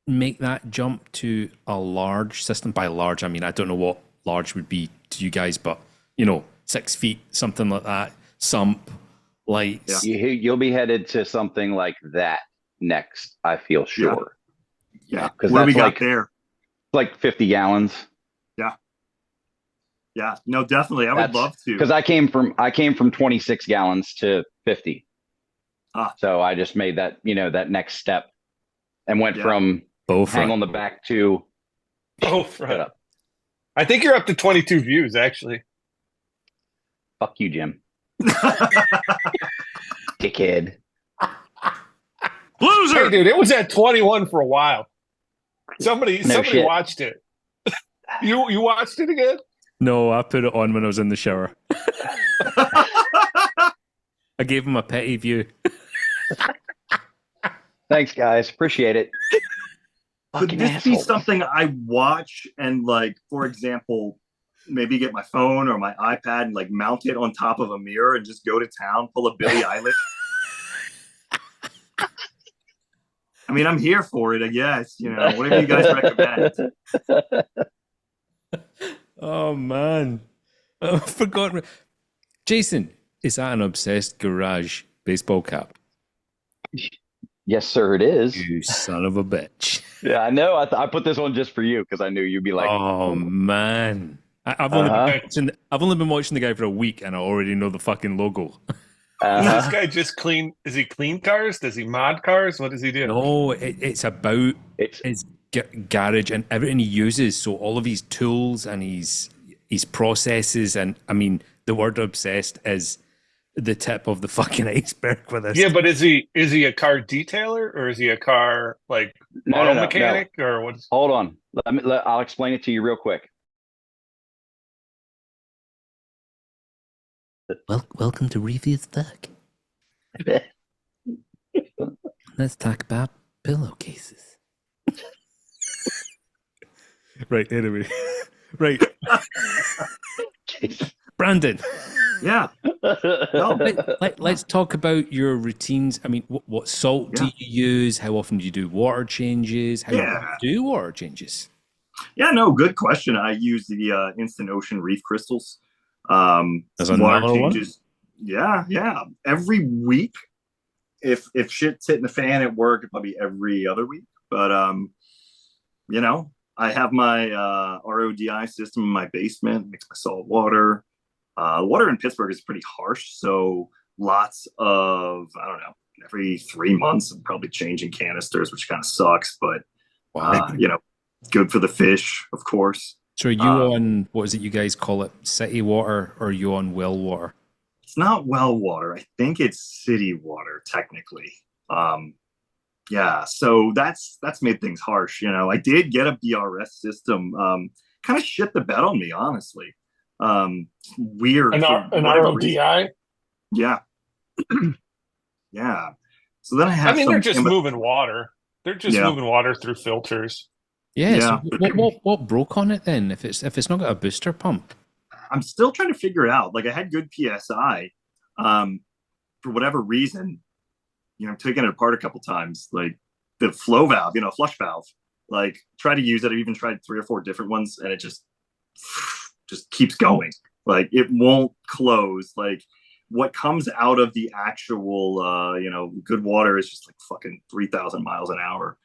make that jump to a large system? By large, I mean I don't know what large would be to you guys, but you know, 6 feet, something like that, sump, lights. You'll be headed to something like that next, I feel sure. Yeah. Because What do we that's got there? like 50 gallons. Yeah. No, definitely. I would love to. Because I came from 26 gallons to 50. So I just made that, that next step and went from hang on the back to front. I think you're up to 22 views, actually. Fuck you, Jim. Dickhead. Loser! Hey, dude, it was at 21 for a while. Somebody watched it. You watched it again? No, I put it on when I was in the shower. I gave him a petty view. Thanks, guys. Appreciate it. Could this be something I watch and, like, for example, maybe get my phone or my iPad and, like, mount it on top of a mirror and just go to town full of Billie Eilish? I mean, I'm here for it, I guess. Whatever you guys recommend. Oh, man. I forgot. Jason, is that an Obsessed Garage baseball cap? Yes, sir, it is. You son of a bitch. Yeah, I know. I put this on just for you because I knew you'd be like, oh, man. I've only been watching the guy for a week and I already know the fucking logo. Does this guy just clean? Is he clean cars? Does he mod cars? What does he do? No, it's about his garage and everything he uses. So all of his tools and his processes, and I mean, the word obsessed is the tip of the fucking iceberg with this. Yeah, but is he a car detailer or is he a car auto mechanic or what? Hold on, I'll explain it to you real quick. Welcome to Reviews Fuck. Let's talk about pillowcases. Right, anyway. Right. Brandon. Yeah. Let's talk about your routines. I mean, what salt do you use? How often do you do water changes? How do you do water changes? Yeah, no, good question. I use the Instant Ocean Reef Crystals. As water changes. One? Yeah. Every week. If shit's hitting the fan at work, it'll probably every other week. But I have my RODI system in my basement, mix my salt water. Water in Pittsburgh is pretty harsh, so lots of, I don't know, every 3 months I'm probably changing canisters, which kind of sucks, but good for the fish, of course. So are you on, what is it you guys call it, city water, or are you on well water? It's not well water. I think it's city water, technically. So that's made things harsh. I did get a BRS system. Kind of shit the bed on me, honestly. Weird. An RODI? Yeah. Yeah. So then I have they're just moving water. They're just moving water through filters. Yeah. So what broke on it then? If it's not got a booster pump, I'm still trying to figure it out. Like I had good PSI, for whatever reason. I'm taking it apart a couple times. Like the flow valve, flush valve. Like try to use it. I've even tried 3 or 4 different ones, and it just keeps going. Like it won't close. Like what comes out of the actual, good water is just like fucking 3,000 miles an hour.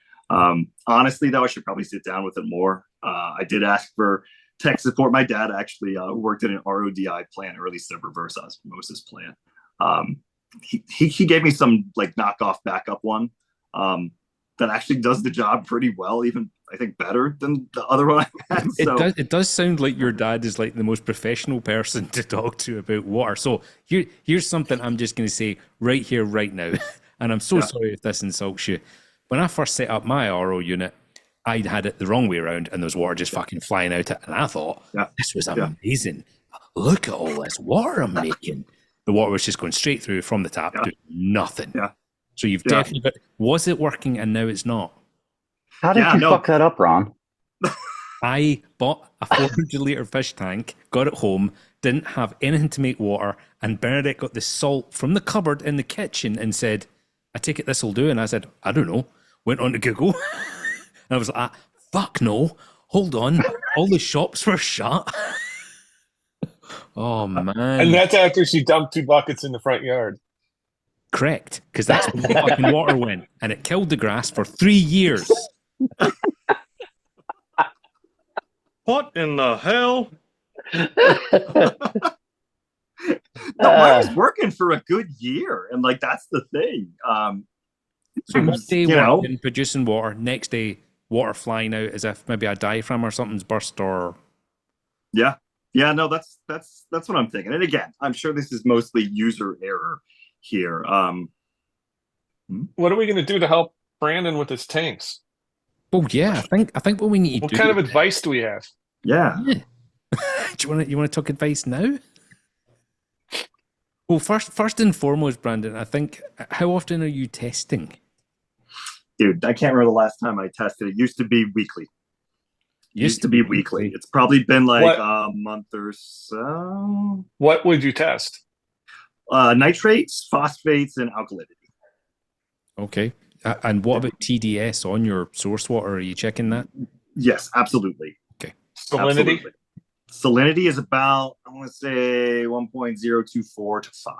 Honestly, though, I should probably sit down with it more. I did ask for tech support. My dad actually worked at an RODI plant, or at least a reverse osmosis plant. He gave me some like knockoff backup one that actually does the job pretty well, even I think better than the other one I had. It does sound like your dad is like the most professional person to talk to about water. So here's something I'm just going to say right here, right now. And I'm so sorry if this insults you. When I first set up my RO unit, I'd had it the wrong way around and there was water just fucking flying out it. And I thought, this was amazing. Look at all this water I'm making. The water was just going straight through from the tap, doing nothing. Yeah. So you've definitely got, was it working and now it's not? How did you fuck that up, Ron? I bought a 400 litre fish tank, got it home, didn't have anything to make water, and Bernadette got the salt from the cupboard in the kitchen and said, I take it this will do. And I said, I don't know. Went on to Google. And I was like, fuck no. Hold on. All the shops were shut. Oh man. And that's after she dumped 2 buckets in the front yard. Correct, because that's where the fucking water went, and it killed the grass for 3 years. What in the hell? No, mine was working for a good year, and like that's the thing. So one day you know, working, producing water, next day water flying out as if maybe a diaphragm or something's burst, or yeah, no, that's what I'm thinking. And again, I'm sure this is mostly user error here. What are we going to do to help Brandon with his tanks? oh yeah, I think what we need to What do. kind of advice do we have? Yeah. Do you want to talk advice now? Well, first and foremost, Brandon, I think, how often are you testing? Dude, I can't remember the last time I tested. It used to be weekly. Used to be weekly. It's probably been like a month or so. What would you test? Nitrates, phosphates, and alkalinity. Okay. And what about TDS on your source water? Are you checking that? Yes, absolutely. Okay. Salinity? Absolutely. Salinity is about, I want to say 1.024 to 5,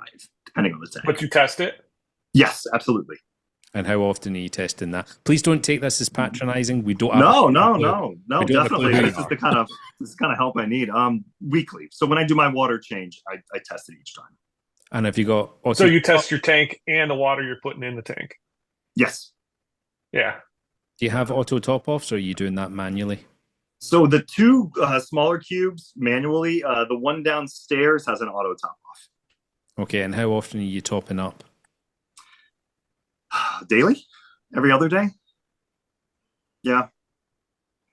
depending on the tank. But you test it? Yes, absolutely. And how often are you testing that? Please don't take this as patronizing. We don't have No, We don't have a clue definitely. who This you is are. the kind of help I need. Weekly. So when I do my water change, I test it each time. And have you got So you test your tank and the water you're putting in the tank? Yes. Yeah. Do you have auto top offs, or are you doing that manually? So the two smaller cubes manually, the one downstairs has an auto top off. Okay, and how often are you topping up? Daily? Every other day? Yeah.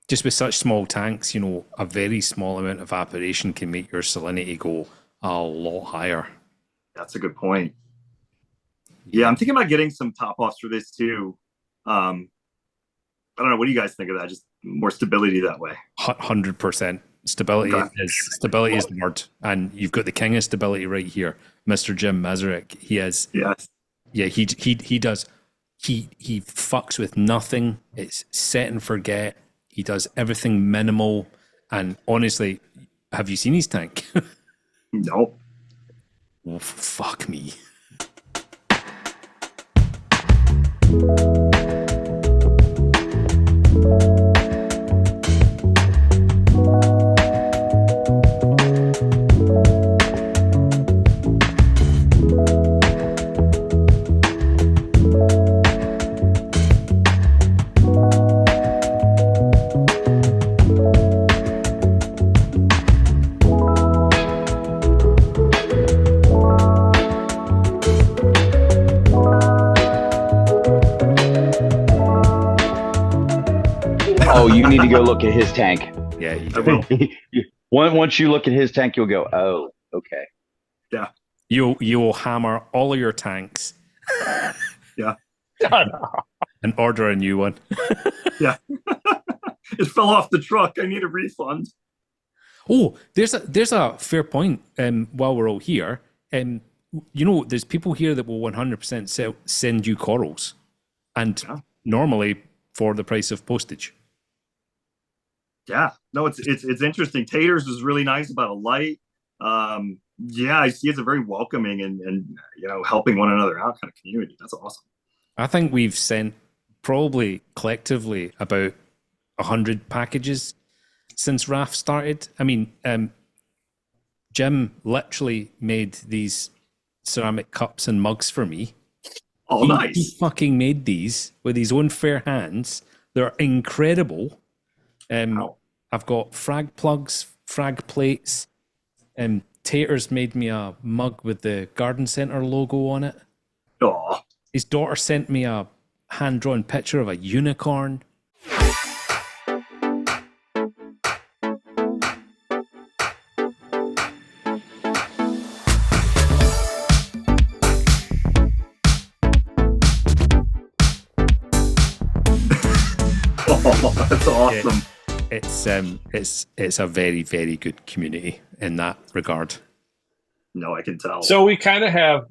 Just with such small tanks, you know, a very small amount of evaporation can make your salinity go a lot higher. That's a good point. Yeah, I'm thinking about getting some top offs for this too. I don't know. What do you guys think of that? Just more stability that way. 100%. Stability is the word. And you've got the king of stability right here, Mr. Jim Mazurek. He has, Yes. yeah, he does. He fucks with nothing. It's set and forget. He does everything minimal. And honestly, have you seen his tank? No. Oh, fuck me. Oh, you need to go look at his tank. Yeah, you I do. will. Once you look at his tank, you'll go, oh, okay. Yeah. You will hammer all of your tanks Yeah. and order a new one. Yeah. It fell off the truck. I need a refund. Oh, there's a fair point. While we're all here, you know, there's people here that will 100% send you corals, and normally for the price of postage. Yeah. No, it's interesting. Taters was really nice about a light. Yeah, I see it's a very welcoming and you know, helping one another out kind of community. That's awesome. I think we've sent probably collectively about 100 packages since RAF started. I mean, Jim literally made these ceramic cups and mugs for me. Oh, nice. He fucking made these with his own fair hands. They're incredible. Wow. I've got frag plugs, frag plates. Taters made me a mug with the garden centre logo on it. Oh, His daughter sent me a hand-drawn picture of a unicorn. that's awesome. It's a very, very good community in that regard. No, I can tell. So we kind of have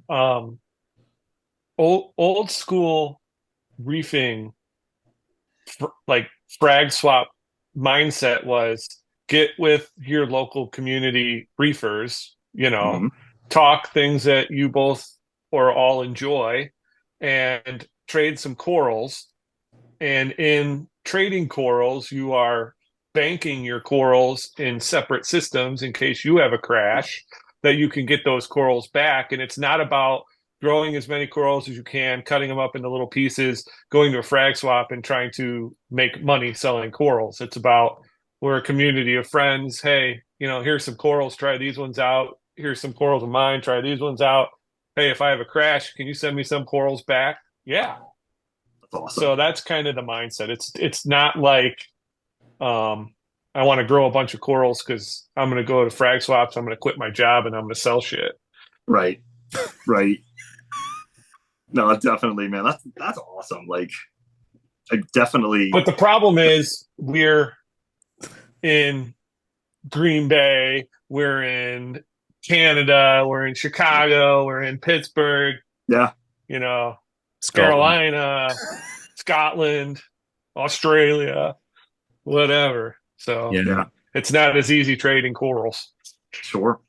old school reefing, like frag swap mindset was get with your local community reefers Mm-hmm. Talk things that you both or all enjoy, and trade some corals. And in trading corals, you are banking your corals in separate systems in case you have a crash, that you can get those corals back. And it's not about growing as many corals as you can, cutting them up into little pieces, going to a frag swap and trying to make money selling corals. It's about, we're a community of friends. Hey, here's some corals, try these ones out. Here's some corals of mine, try these ones out. Hey, if I have a crash, can you send me some corals back? Yeah. Awesome. So that's kind of the mindset. It's not like I want to grow a bunch of corals because I'm going to go to frag swaps, I'm going to quit my job, and I'm going to sell shit. Right. No, definitely, man. That's awesome. Like, I definitely. But the problem is, we're in Green Bay, we're in Canada, we're in Chicago, we're in Pittsburgh. Yeah. Carolina, Scotland, Australia, whatever. So yeah, it's not as easy trading corals. Sure.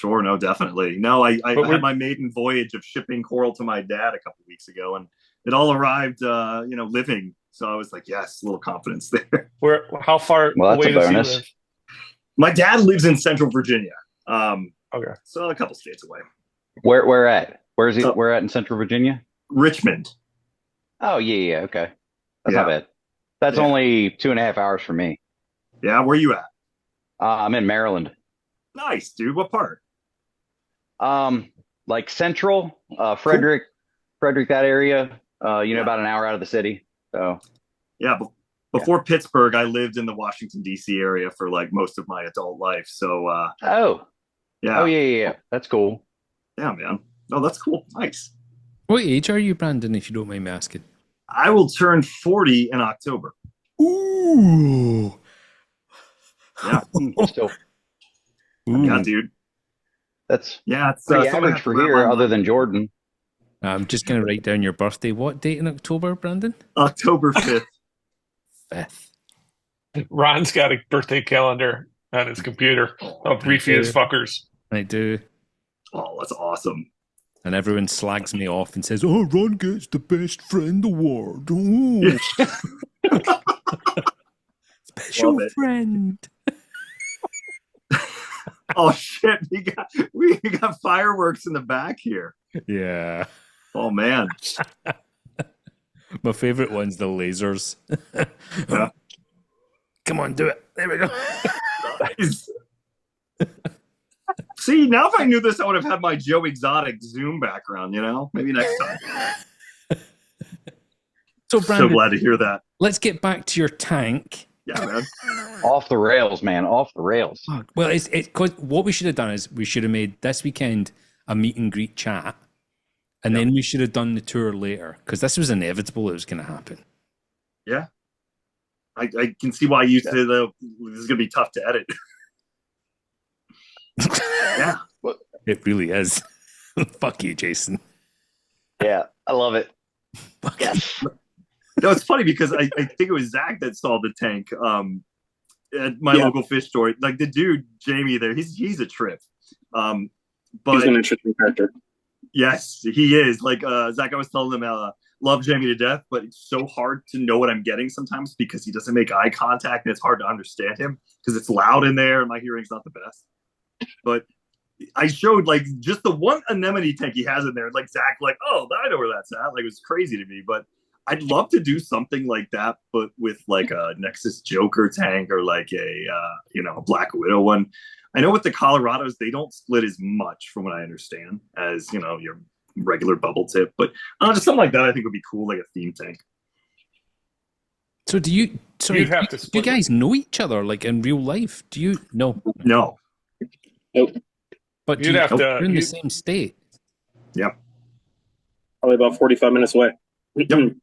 No, definitely. No, I had my maiden voyage of shipping coral to my dad a couple weeks ago, and it all arrived, living. So I was like, yes, a little confidence there. How far away does he live? My dad lives in Central Virginia. Okay. So a couple states away. Where at? Where is he? Where at in Central Virginia? Richmond. Oh, yeah. Okay. That's not bad. That's only 2.5 hours from me. Yeah. Where are you at? I'm in Maryland. Nice, dude. What part? Like Central, Frederick, that area, about an hour out of the city. So yeah. Before Pittsburgh, I lived in the Washington, D.C. area for like most of my adult life. So, yeah. That's cool. Yeah, man. Oh, that's cool. Nice. What age are you, Brandon, if you don't mind me asking? I will turn 40 in October. Ooh. Yeah. Still. Yeah, dude. That's it's pretty average for here, other than Jordan. I'm just going to write down your birthday. What date in October, Brandon? October 5th. 5th. Ron's got a birthday calendar on his computer. How briefy as fuckers. I do. Oh, that's awesome. And everyone slags me off and says, "Oh, Ron gets the best friend award." Oh. Special friend. Oh shit! We got fireworks in the back here. Yeah. Oh man. My favorite one's the lasers. Yeah. Come on, do it. There we go. Nice. See, now if I knew this, I would have had my Joe Exotic Zoom background, Maybe next time. So, Brandon, so glad to hear that. Let's get back to your tank. Yeah, man. Off the rails, man. Off the rails. Well, it's cause what we should have done is we should have made this weekend a meet and greet chat. And then we should have done the tour later, because this was inevitable it was going to happen. Yeah. I can see why you said this is going to be tough to edit. Yeah. It really is. Fuck you, Jason. Yeah, I love it. Yes. No, it's funny because I think it was Zach that saw the tank at my local fish store. Like the dude, Jamie there, he's a trip. But he's an interesting character. Yes, he is. Like Zach, I was telling him, love Jamie to death, but it's so hard to know what I'm getting sometimes because he doesn't make eye contact and it's hard to understand him because it's loud in there and my hearing's not the best. But I showed like just the one anemone tank he has in there. Like Zach, like, oh, I know where that's at. Like it was crazy to me, but I'd love to do something like that, but with like a Nexus Joker tank or like a Black Widow one. I know with the Colorados, they don't split as much from what I understand as, your regular bubble tip, but just something like that I think would be cool, like a theme tank. So do you guys know each other like in real life? Do you know? No. Nope. But you're in the same state. Yeah. Probably about 45 minutes away. Yep.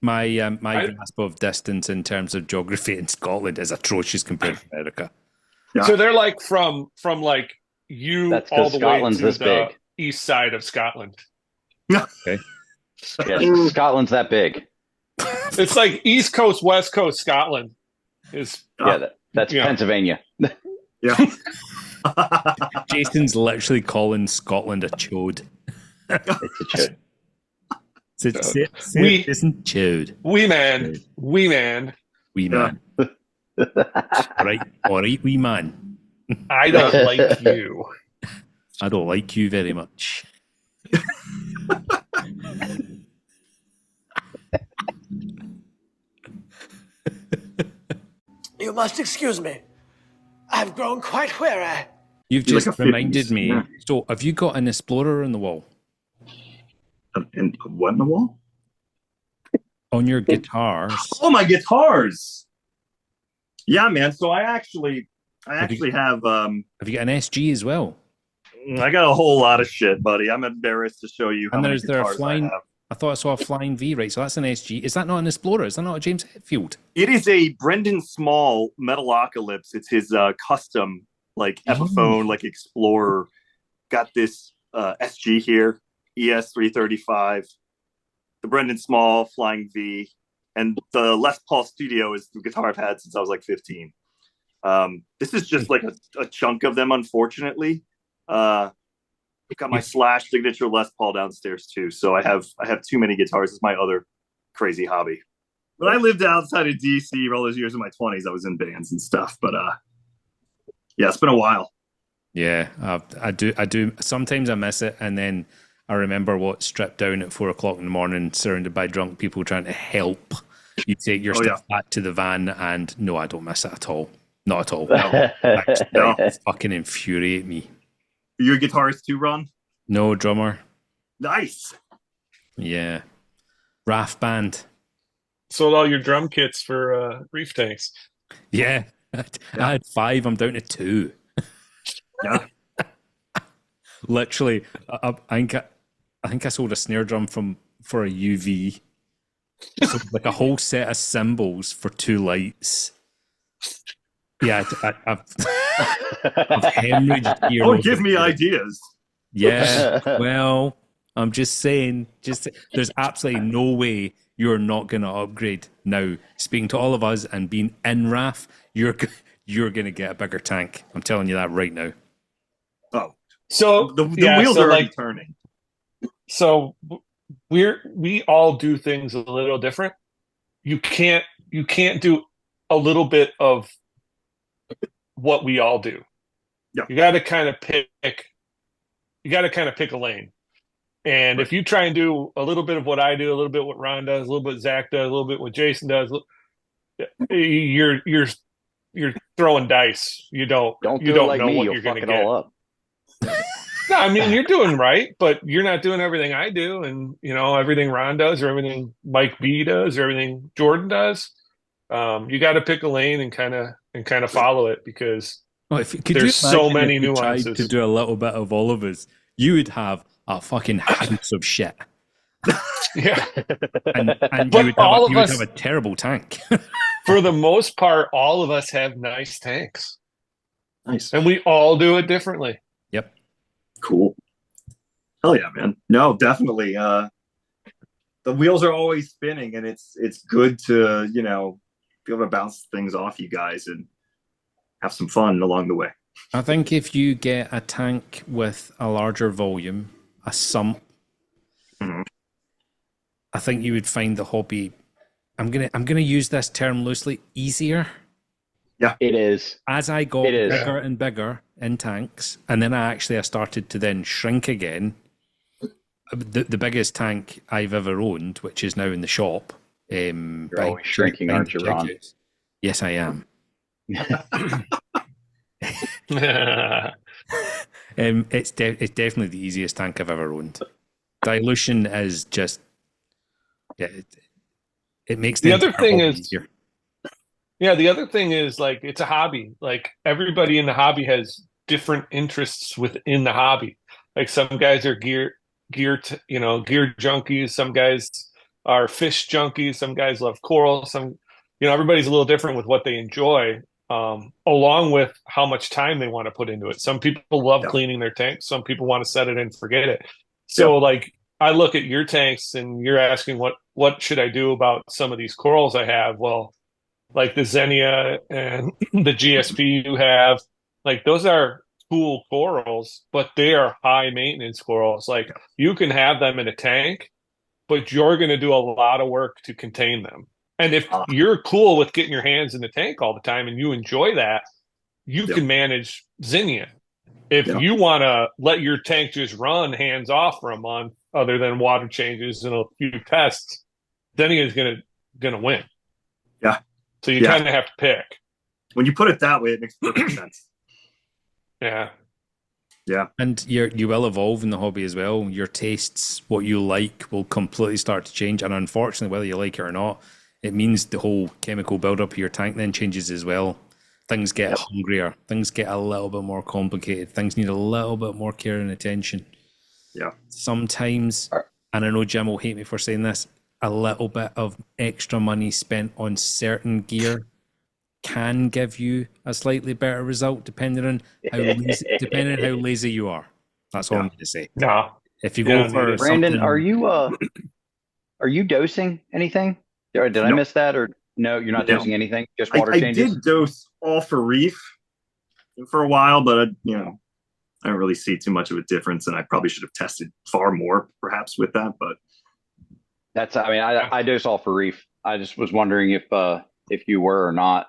My grasp of distance in terms of geography in Scotland is atrocious compared to America. Yeah. So they're like from like you all the Scotland's way to the big. East side of Scotland. Okay. Yeah, Scotland's that big. It's like East Coast, West Coast Scotland is. Yeah, that's Pennsylvania. Yeah. Jason's literally calling Scotland a chode. It's a chode. We- Jason, chode. Wee man. Wee man. Wee man. All right, wee man. I don't like you. I don't like you very much. You must excuse me. I've grown quite weary. You've You're just like a reminded 50s, me. yeah. So, have you got an explorer on the wall And what in the wall? on your guitars? Oh, my guitars. Yeah, man. So I actually have Have you got an SG as well? I got a whole lot of shit, buddy. I'm embarrassed to show you how And many there's there a guitars flying. I have. I thought I saw a flying V, right? So that's an SG. Is that not an explorer? Is that not a James Hetfield? It is a Brendan Small Metalocalypse. It's his custom like Epiphone, like Explorer. Got this SG here, ES 335. The Brendan Small Flying V, and the Les Paul Studio is the guitar I've had since I was like 15. This is just like a chunk of them, unfortunately. I've got my Slash signature Les Paul downstairs too, so I have too many guitars. It's my other crazy hobby. When I lived outside of DC for all those years in my 20s, I was in bands and stuff. But yeah, it's been a while. Yeah, I do. Sometimes I miss it, and then I remember what stripped down at 4 o'clock in the morning, surrounded by drunk people trying to help you take your stuff back to the van. And no, I don't miss it at all. Not at all. No. Actually, fucking infuriate me. Are you a guitarist too, Ron? No, drummer. Nice. Yeah. RAF band. Sold all your drum kits for reef tanks. Yeah. I had 5. I'm down to 2. Yeah. Literally, I think I sold a snare drum for a UV. So like a whole set of cymbals for 2 lights. Yeah, I've hemorrhaged here. Don't give me ideas. Yeah, well, I'm just saying, there's absolutely no way you're not going to upgrade now. Speaking to all of us and being in RAF, you're going to get a bigger tank. I'm telling you that right now. Oh, so the wheels are already turning. So we all do things a little different. You can't do a little bit of what we all do. Yeah. You got to kind of pick a lane. And if you try and do a little bit of what I do, a little bit what Ron does, a little bit Zach does, a little bit what Jason does, you're throwing dice. You don't Don't know like me, what you'll you're fuck going to it get. all up. No, I mean you're doing right, but you're not doing everything I do, and everything Ron does, or everything Mike B does, or everything Jordan does. You got to pick a lane and kind of follow it, because there's so many nuances. Tried to do a little bit of all of us, you would have a fucking house of shit. Yeah, and but you would have a terrible tank. For the most part, all of us have nice tanks. Nice. And we all do it differently. Yep. Cool. Hell yeah, man. No, definitely. The wheels are always spinning, and it's good to, be able to bounce things off you guys and have some fun along the way. I think if you get a tank with a larger volume, a sump, I think you would find the hobby, I'm gonna use this term loosely, easier. Yeah, it is. As I got bigger and bigger in tanks, and then I started to then shrink again. The biggest tank I've ever owned, which is now in the shop. You're always shrinking, aren't you, Ron? Yes, I am. It's definitely the easiest tank I've ever owned. Dilution is just, it makes the other thing is easier. Yeah, the other thing is, like, it's a hobby. Like, everybody in the hobby has different interests within the hobby. Like, some guys are gear junkies. Some guys are fish junkies. Some guys love coral. Everybody's a little different with what they enjoy, along with how much time they want to put into it. Some people love cleaning their tanks. Some people want to set it and forget it. So, like, I look at your tanks and you're asking what should I do about some of these corals I have? Well, like the Xenia and the GSP you have, like, those are cool corals, but they are high maintenance corals. Like you can have them in a tank, but you're going to do a lot of work to contain them. And if Ah. you're cool with getting your hands in the tank all the time and you enjoy that, you Yeah. can manage zinnia. If Yeah. you want to let your tank just run hands off for a month, other than water changes and a few tests, zinnia is gonna win. Yeah. So you Yeah. kind of have to pick. When you put it that way, it makes perfect sense. Yeah. Yeah. And you will evolve in the hobby as well. Your tastes, what you like, will completely start to change. And unfortunately, whether you like it or not, it means the whole chemical buildup of your tank then changes as well. Things get hungrier. Things get a little bit more complicated. Things need a little bit more care and attention. Yeah. Sometimes, and I know Jim will hate me for saying this, a little bit of extra money spent on certain gear can give you a slightly better result depending on how lazy you are. That's all I'm going to say. No. If you go for Brandon, something, are you dosing anything? Or did I miss that? Or no, you're not dosing anything? Just water changes? I did dose all for reef for a while, but I don't really see too much of a difference, and I probably should have tested far more, perhaps, with that. But that's, I mean, I dose all for reef. I just was wondering if you were or not.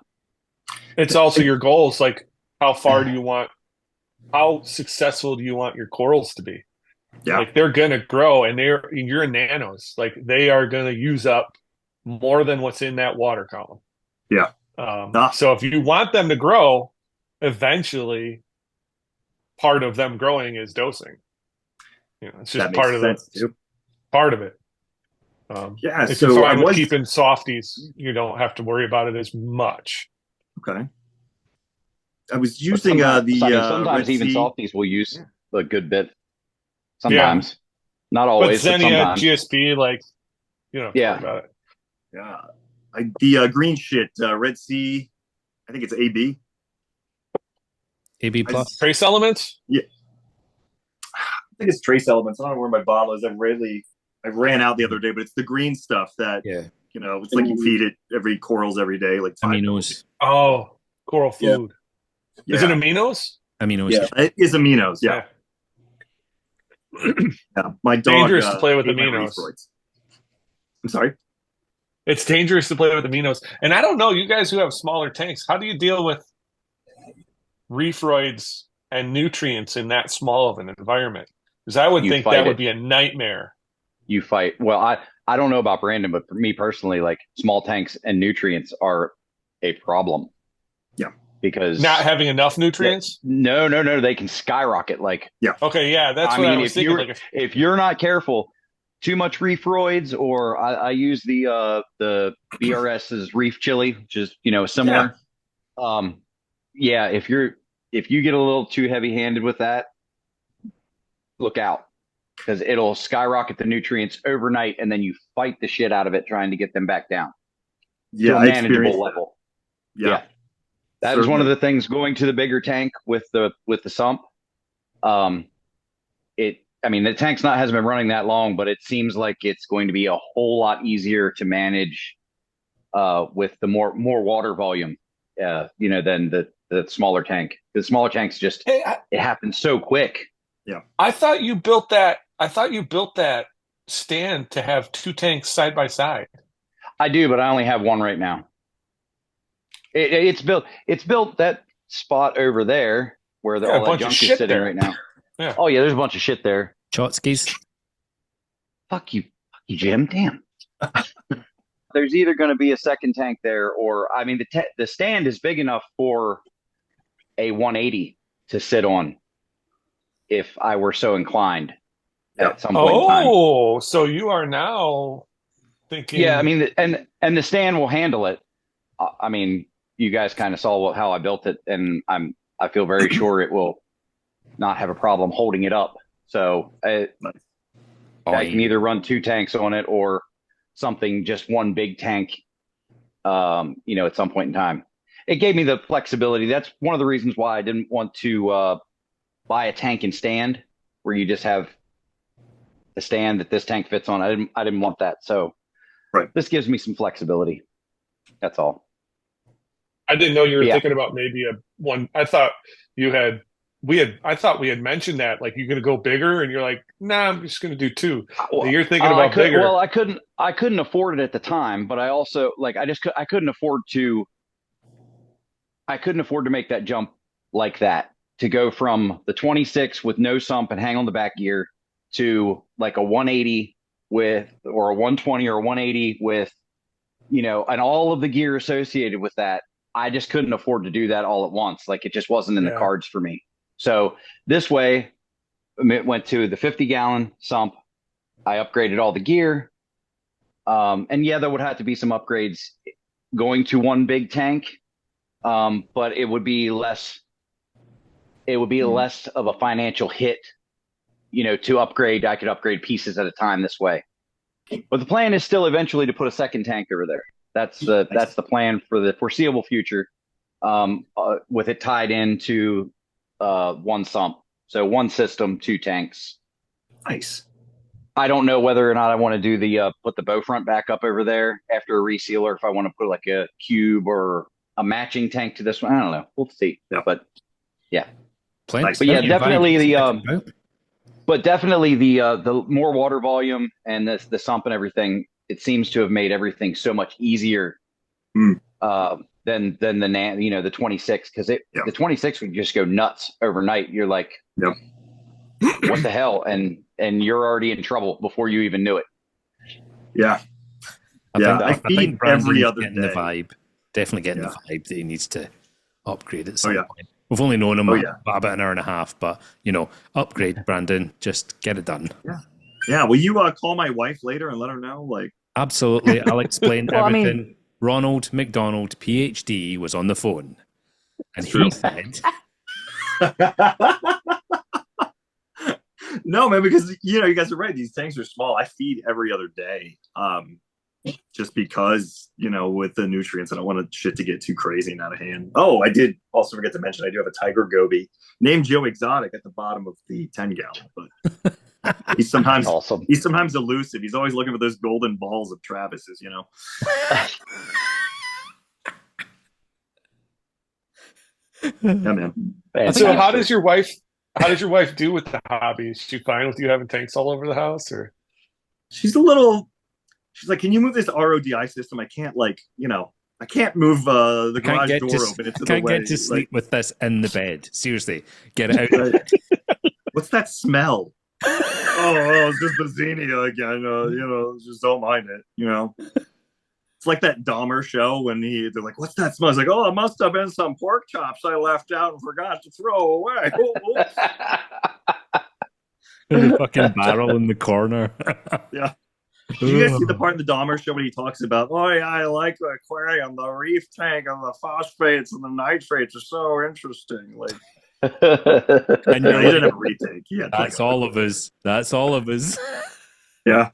It's also your goals. Like, how successful do you want your corals to be? Yeah. Like, they're going to grow, and you're nanos. Like, they are going to use up more than what's in that water column. Yeah. So if you want them to grow, eventually part of them growing is dosing. It's just part of it. If so you're fine with keeping softies, you don't have to worry about it as much. Okay. I was using sometimes even softies will use a good bit. Sometimes, not always. But Xenia, sometimes. GSP, like, you don't have to worry about it. Yeah. The green shit, Red Sea, I think it's AB. AB plus. Trace elements? Yeah. I think it's trace elements. I don't know where my bottle is. I ran out the other day, but it's the green stuff that, it's like you feed it corals every day, like aminos. Oh, coral food. Yeah. Is it aminos? Aminos. Yeah, it is aminos. Yeah. Yeah. My dog. Dangerous to play with aminos. I'm sorry. It's dangerous to play with aminos. And I don't know, you guys who have smaller tanks, how do you deal with reefroids and nutrients in that small of an environment? Because I would think that would be a nightmare. You fight. Well, I don't know about Brandon, but for me personally, like small tanks and nutrients are a problem. Yeah. Because not having enough nutrients? No. They can skyrocket. Like, Okay, yeah, that's what I was thinking. If you're not careful, too much reefroids, or I use the BRS's reef chili, which is similar. Yeah. If you get a little too heavy handed with that, look out, because it'll skyrocket the nutrients overnight, and then you fight the shit out of it trying to get them back down to a manageable level. Yeah. That is one of the things going to the bigger tank with the sump. The tank's hasn't been running that long, but it seems like it's going to be a whole lot easier to manage with the more water volume, than the smaller tank. The smaller tank's just it happens so quick. Yeah. I thought you built that stand to have two tanks side by side. I do, but I only have one right now. It's built that spot over there where all that junk is sitting right now. Yeah. Oh yeah, there's a bunch of shit there. Chotskis. Fuck you, Jim. Damn. There's either going to be a second tank there, or the stand is big enough for a 180 to sit on, if I were so inclined at some point in time. Oh, so you are now thinking? Yeah, and the stand will handle it. You guys kind of saw how I built it, and I feel very sure it will not have a problem holding it up. So I can either run two tanks on it or something, just one big tank, at some point in time. It gave me the flexibility. That's one of the reasons why I didn't want to buy a tank and stand, where you just have the stand that this tank fits on. I didn't want that. So this gives me some flexibility. That's all. I didn't know you were thinking about maybe I thought you had I thought we had mentioned that, like, you're going to go bigger, and you're like, nah, I'm just going to do two. Well, You're thinking about bigger. Well, I couldn't afford it at the time, but I also like I couldn't afford to make that jump like that, to go from the 26 with no sump and hang on the back gear to like a 180 or a 120 or a 180 with, and all of the gear associated with that. I just couldn't afford to do that all at once. Like, it just wasn't in the cards for me. So this way, it went to the 50-gallon sump. I upgraded all the gear. And yeah, there would have to be some upgrades going to one big tank. But it would be less of a financial hit, to upgrade. I could upgrade pieces at a time this way. But the plan is still eventually to put a second tank over there. That's the plan for the foreseeable future. With it tied into one sump. So one system, two tanks. Nice. I don't know whether or not I want to do put the bow front back up over there after a reseal, or if I want to put like a cube or a matching tank to this one. I don't know. We'll see. Yeah. But yeah. Plenty, but yeah, definitely definitely the more water volume and the sump and everything, it seems to have made everything so much easier than the 26, because the 26 would just go nuts overnight. You're like, what the hell? And you're already in trouble before you even knew it. Yeah. I think Brandon's every other getting day. the vibe. Definitely getting the vibe that he needs to upgrade at some yeah. point. We've only known him about an hour and a half, but upgrade, Brandon. Just get it done. Yeah. Will you call my wife later and let her know? Like, absolutely, I'll explain everything. Ronald McDonald, PhD, was on the phone, and he said, "No, man, because you guys are right. These tanks are small. I feed every other day, just because with the nutrients, I don't want shit to get too crazy and out of hand. Oh, I did also forget to mention I do have a tiger goby named Joe Exotic at the bottom of the 10-gallon, but he's sometimes awesome. He's sometimes elusive. He's always looking for those golden balls of Travis's. Yeah, man. So how does your wife do with the hobby? Is she fine with you having tanks all over the house, or? She's like, can you move this RODI system? I can't I can't move the garage door open. It's in the way. Can't get to sleep with this in the bed. Seriously, get it out. What's that smell? It's just Bazinia again. Just don't mind it. It's like that Dahmer show when they're like, what's that smell? It's like, it must have been some pork chops I left out and forgot to throw away. The fucking barrel in the corner. Yeah. Did you guys see the part in the Dahmer show when he talks about, I like the aquarium, the reef tank, and the phosphates and the nitrates are so interesting. Like, and he didn't have a reef tank. That's all of us. That's all of us. Yeah.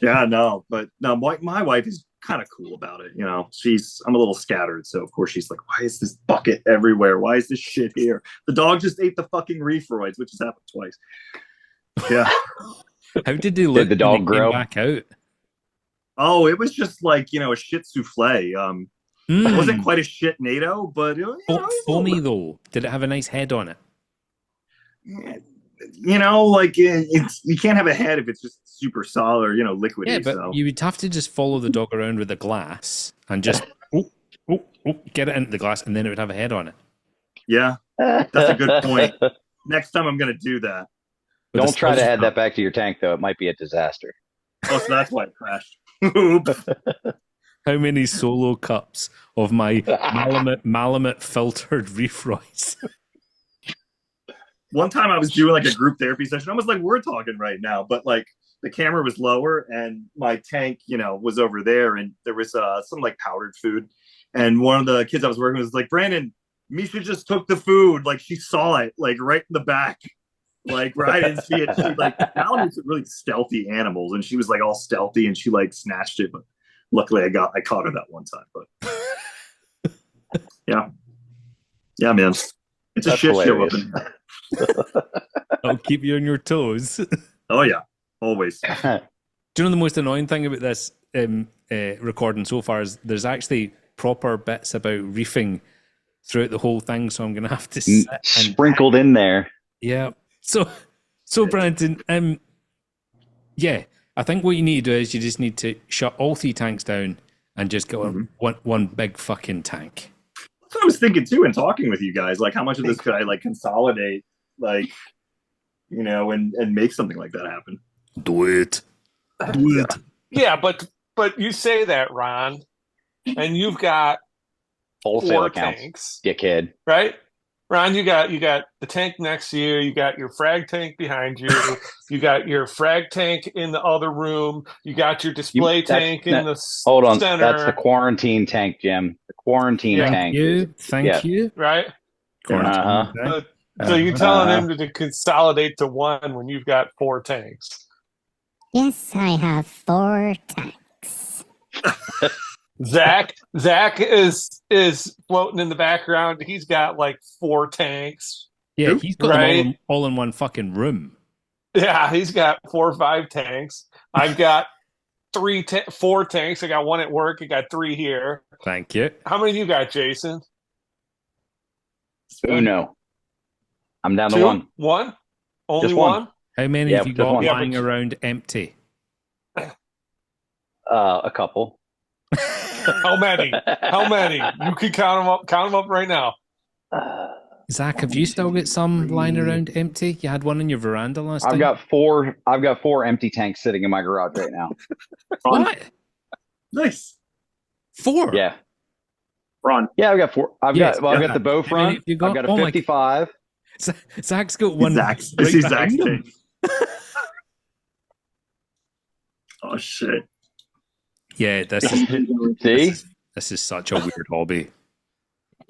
Yeah, no, but no, my wife is kind of cool about it. I'm a little scattered. So of course she's like, why is this bucket everywhere? Why is this shit here? The dog just ate the fucking reefroids, which has happened twice. Yeah. How did they look? Did the dog grow back out? Oh, it was just like, a shit souffle. It wasn't quite a shit NATO, but foamy though. Did it have a nice head on it? You can't have a head if it's just super solid or liquidy. Yeah, but you would have to just follow the dog around with a glass and just get it into the glass, and then it would have a head on it. Yeah, that's a good point. Next time I'm going to do that. Don't try to add that back to your tank, though. It might be a disaster. Oh, so that's why it crashed. Oops. How many solo cups of my Malamute filtered reefroids? One time I was doing like a group therapy session, almost like we're talking right now, but like the camera was lower and my tank, was over there, and there was some like powdered food. And one of the kids I was working with was like, Brandon, Misha just took the food. Like, she saw it like right in the back. Like, where I didn't see it. She Malamutes are really stealthy animals, and she was like all stealthy and she like snatched it. But luckily I caught her that one time. But yeah, man, it's a shit hilarious. show up in there. I'll keep you on your toes. Oh yeah, always. Do you know the most annoying thing about this recording so far is there's actually proper bits about reefing throughout the whole thing, so I'm going to have to sit and sprinkled in there. Yeah. So Brandon, yeah, I think what you need to do is you just need to shut all 3 tanks down and just go one big fucking tank. That's what I was thinking too in talking with you guys. Like, how much of this could I like consolidate, like, you know, and make something like that happen? Do it. Do it. Yeah, but you say that, Ron, and you've got Wholesale 4 accounts, tanks, dickhead. right? Ron, you got the tank next to you. You got your frag tank behind you. You got your frag tank in the other room. You got your display tank in the hold on, center. that's the quarantine tank, Jim. The quarantine tank. Thank you. Right? Uh-huh. So you're telling him to consolidate to 1 when you've got 4 tanks. Yes, I have 4 tanks. Zach is floating in the background. He's got like 4 tanks. Yeah, he's got them all in one fucking room. Yeah, he's got 4 or 5 tanks. I've got 4 tanks. I got 1 at work. I got 3 here. Thank you. How many do you got, Jason? Uno. I'm down 2? to 1. 1? Only Just 1? How many have you got one. lying around empty? A couple. How many? How many? You can count them up. Count them up right now. Zach, have you still got some lying around empty? You had one in your veranda last time. I've got 4 empty tanks sitting in my garage right now. What? Nice. 4? Yeah. Ron. Yeah, I've got 4. I've got the bow front. I've got a 55. Zach's got one. Zach's tank. Oh shit. Yeah, this is See? this is such a weird hobby.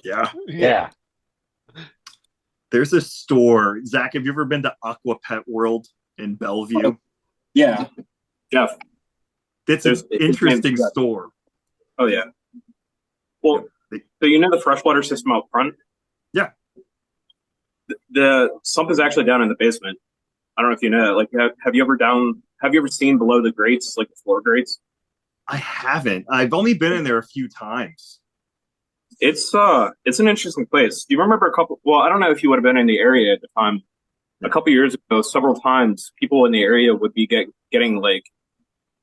Yeah. There's a store. Zach, have you ever been to Aqua Pet World in Bellevue? Yeah. Jeff. It's an interesting store. Oh, yeah. Well, so you know the freshwater system out front? Yeah. The sump is actually down in the basement. I don't know if you know that. Like, have you ever seen below the grates, like the floor grates? I haven't. I've only been in there a few times. It's an interesting place. Do you remember I don't know if you would have been in the area at the time. A couple years ago, several times, people in the area would be getting like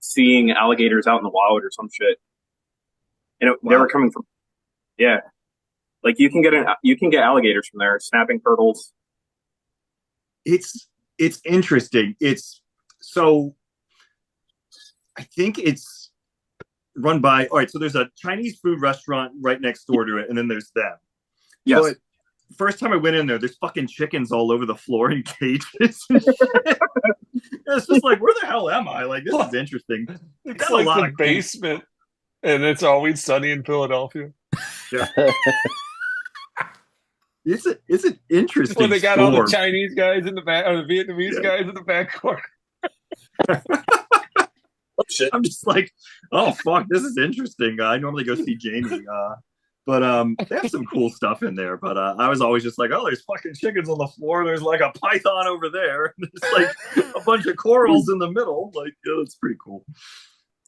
seeing alligators out in the wild or some shit. And they were coming from, like you can get alligators from there, snapping turtles. It's interesting. So I think it's run by, all right, so there's a Chinese food restaurant right next door to it, and then there's them. Yes. But first time I went in there, there's fucking chickens all over the floor in cages. It's just like, where the hell am I? Like, this is interesting. It's like the basement, and it's always sunny in Philadelphia. Yeah. It's an interesting When they got store. all the Chinese guys in the back, or the Vietnamese guys in the back corner. Shit. I'm just like, oh fuck, this is interesting. I normally go see Jamie, but they have some cool stuff in there. But I was always just like, oh, there's fucking chickens on the floor. There's like a python over there. There's like a bunch of corals in the middle. Like, it's pretty cool.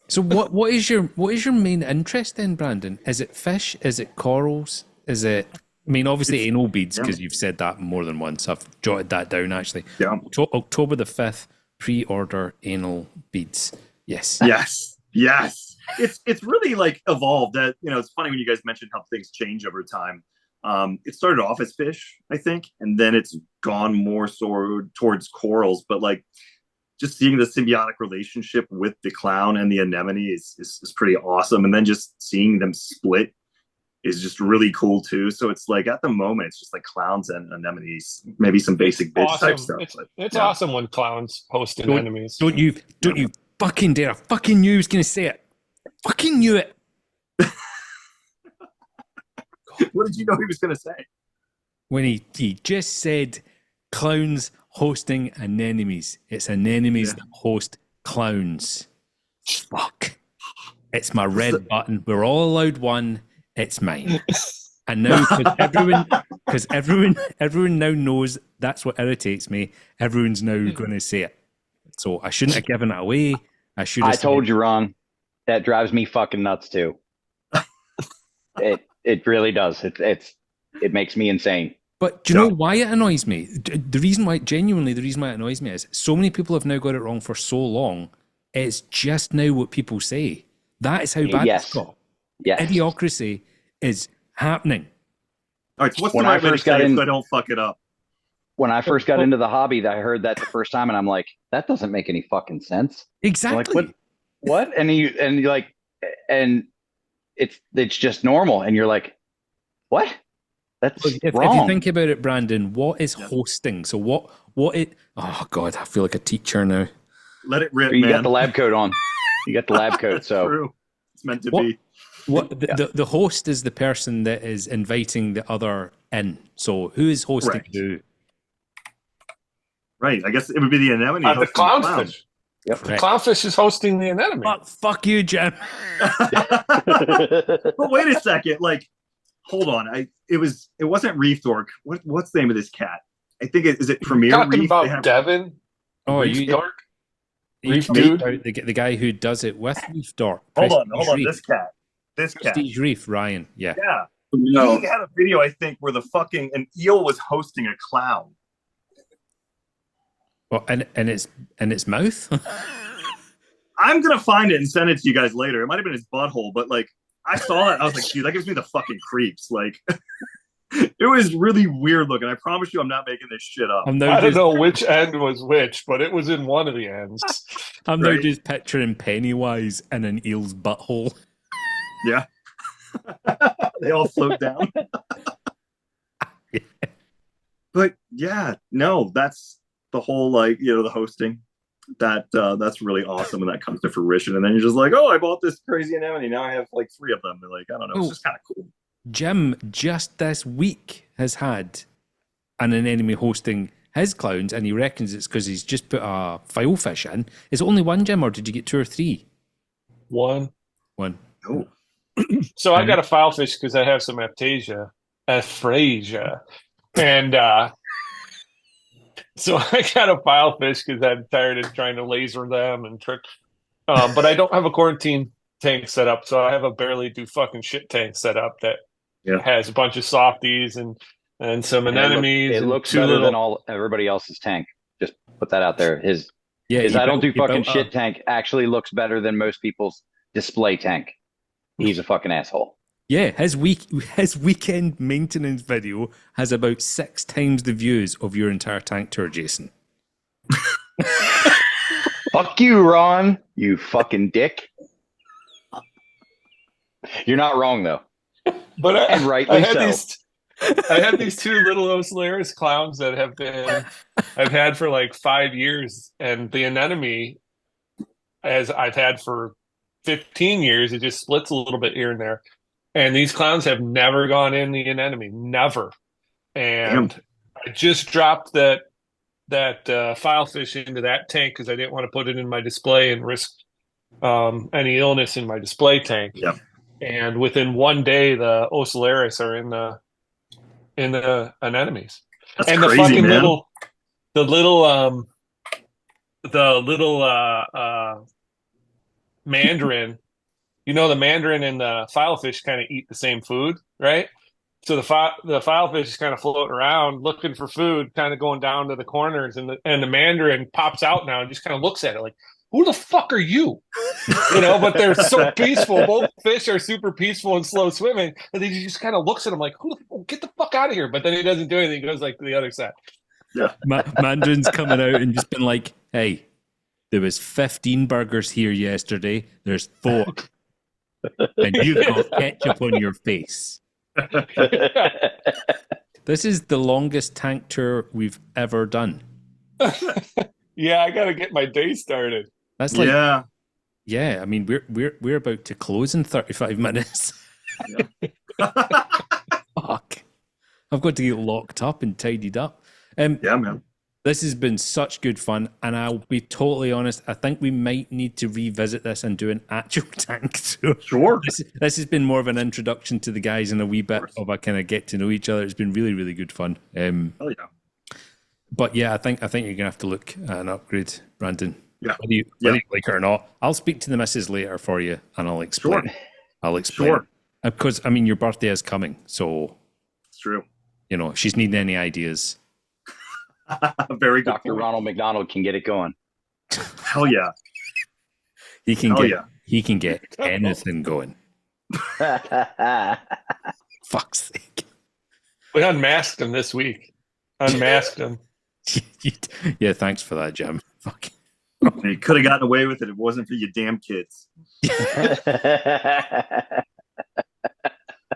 So what is your main interest then, Brandon? Is it fish? Is it corals? Is it? I mean, obviously anal beads, because you've said that more than once. I've jotted that down actually. Yeah. October the 5th, pre-order anal beads. Yes. It's really like evolved. That it's funny when you guys mentioned how things change over time. It started off as fish, I think, and then it's gone more so towards corals. But like, just seeing the symbiotic relationship with the clown and the anemone is pretty awesome. And then just seeing them split is just really cool too. So it's like at the moment, it's just like clowns and anemones, maybe some basic bitch type stuff. It's awesome when clowns host anemones. Don't you fucking dare! I fucking knew he was going to say it. Fucking knew it. What did you know he was going to say? When he just said clowns hosting anemones. It's anemones that host clowns. Fuck. It's my red button. We're all allowed one. It's mine. And now, because everyone now knows that's what irritates me, everyone's now going to say it. So I shouldn't have given it away. I told you, Ron. That drives me fucking nuts too. It really does. It's it makes me insane. But do you know why it annoys me? The reason why it annoys me is so many people have now got it wrong for so long. It's just now what people say. That is how bad it's got. Yes. Idiocracy is happening. All right, so what's the right way to say it so I don't fuck it up? When I first got into the hobby, I heard that the first time, and I'm like, that doesn't make any fucking sense. Exactly. Like, what? And you like, and it's just normal, and you're like, what? That's wrong. If you think about it, Brandon, what is hosting? So what it? Oh God, I feel like a teacher now. Let it rip, You man. got the lab coat on. You got the lab coat, so true. It's meant to be. What the host is the person that is inviting the other in. So who is hosting who? Right. I guess it would be the anemone. The clownfish. Yep. The clownfish is hosting the anemone. Fuck you, Jim. But wait a second. Like, hold on. It wasn't Reef Dork. What's the name of this cat? I think is it Premier Talking Reef? about Devin? Oh, Reef Dork? Reef Dude? The guy who does it with Reef Dork. Hold on. This cat. Prestige Reef, Ryan. Yeah. Yeah. No. He had a video, I think, where an eel was hosting a clown. Well, and its mouth. I'm gonna find it and send it to you guys later. It might have been his butthole, but like I saw that, I was like, dude, that gives me the fucking creeps. Like, it was really weird looking. I promise you, I'm not making this shit up. I don't know which end was which, but it was in one of the ends. I'm now just picturing Pennywise in an eel's butthole. Yeah. They all float down. Yeah. But yeah, no, that's the whole, like, the hosting. That's really awesome when that comes to fruition. And then you're just like, oh, I bought this crazy anemone. Now I have like 3 of them. They're like, I don't know. It's just kind of cool. Jim just this week has had an anemone hosting his clowns, and he reckons it's because he's just put a file fish in. Is it only one, Jim, or did you get 2 or 3? One. Oh. So I got a file fish because I have some aphasia. And so I got a file fish because I'm tired of trying to laser them and trick. But I don't have a quarantine tank set up, so I have a barely do fucking shit tank set up that has a bunch of softies and some anemones. It looks better than everybody else's tank. Just put that out there. His I don't do fucking shit tank actually looks better than most people's display tank. He's a fucking asshole. Yeah, his weekend maintenance video has about 6 times the views of your entire tank tour, Jason. Fuck you, Ron. You fucking dick. You're not wrong though. But and rightly so. I had these 2 little Osiris clowns that I've had for like 5 years, and the anemone, as I've had for 15 years, it just splits a little bit here and there. And these clowns have never gone in the anemone, never. And I just dropped that file fish into that tank because I didn't want to put it in my display and risk any illness in my display tank. Yep. And within 1 day, the Osiris are in the anemones. That's and crazy, the fucking man. the little mandarin. The mandarin and the filefish kind of eat the same food, right? So the filefish is kind of floating around looking for food, kind of going down to the corners, and the mandarin pops out now and just kind of looks at it like, who the fuck are you? But they're so peaceful. Both fish are super peaceful and slow swimming, and he just kind of looks at him like, get the fuck out of here. But then he doesn't do anything. He goes like to the other side. Yeah. Mandarin's coming out and just been like, hey, there was 15 burgers here yesterday. There's 4. And you've got ketchup on your face. This is the longest tank tour we've ever done. Yeah, I gotta get my day started. That's like, yeah. I mean, we're about to close in 35 minutes. Fuck, I've got to get locked up and tidied up. Yeah, man. This has been such good fun, and I'll be totally honest, I think we might need to revisit this and do an actual tank tour. Sure. This has been more of an introduction to the guys and a wee bit of a kind of get to know each other. It's been really, really good fun. Oh yeah. But yeah, I think you're gonna have to look at an upgrade, Brandon. Yeah. Whether you like it or not. I'll speak to the missus later for you, and I'll explain. Sure. I'll explain. Because your birthday is coming, so. That's true. You know, if she's needing any ideas. Very good. Dr. Ronald McDonald can get it going. Hell yeah. He can Hell get yeah. he can get anything going. Fuck's sake. We unmasked him this week. Unmasked him. Yeah, thanks for that, Jim. Fuck. You could have gotten away with it if it wasn't for you damn kids.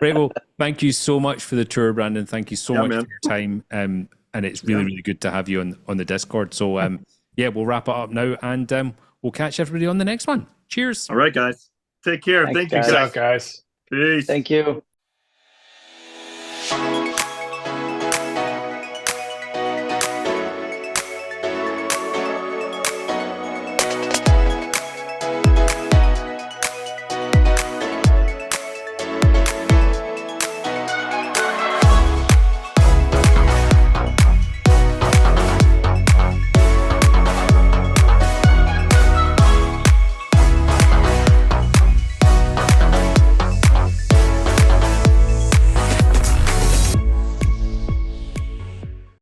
Right, well, thank you so much for the tour, Brandon. Thank you so much man. for your time. And it's really, really good to have you on the Discord. So, yeah, we'll wrap it up now, and we'll catch everybody on the next one. Cheers. All right, guys. Take care. Thanks, Thank you, guys. Peace guys. out, guys. Peace. Thank you.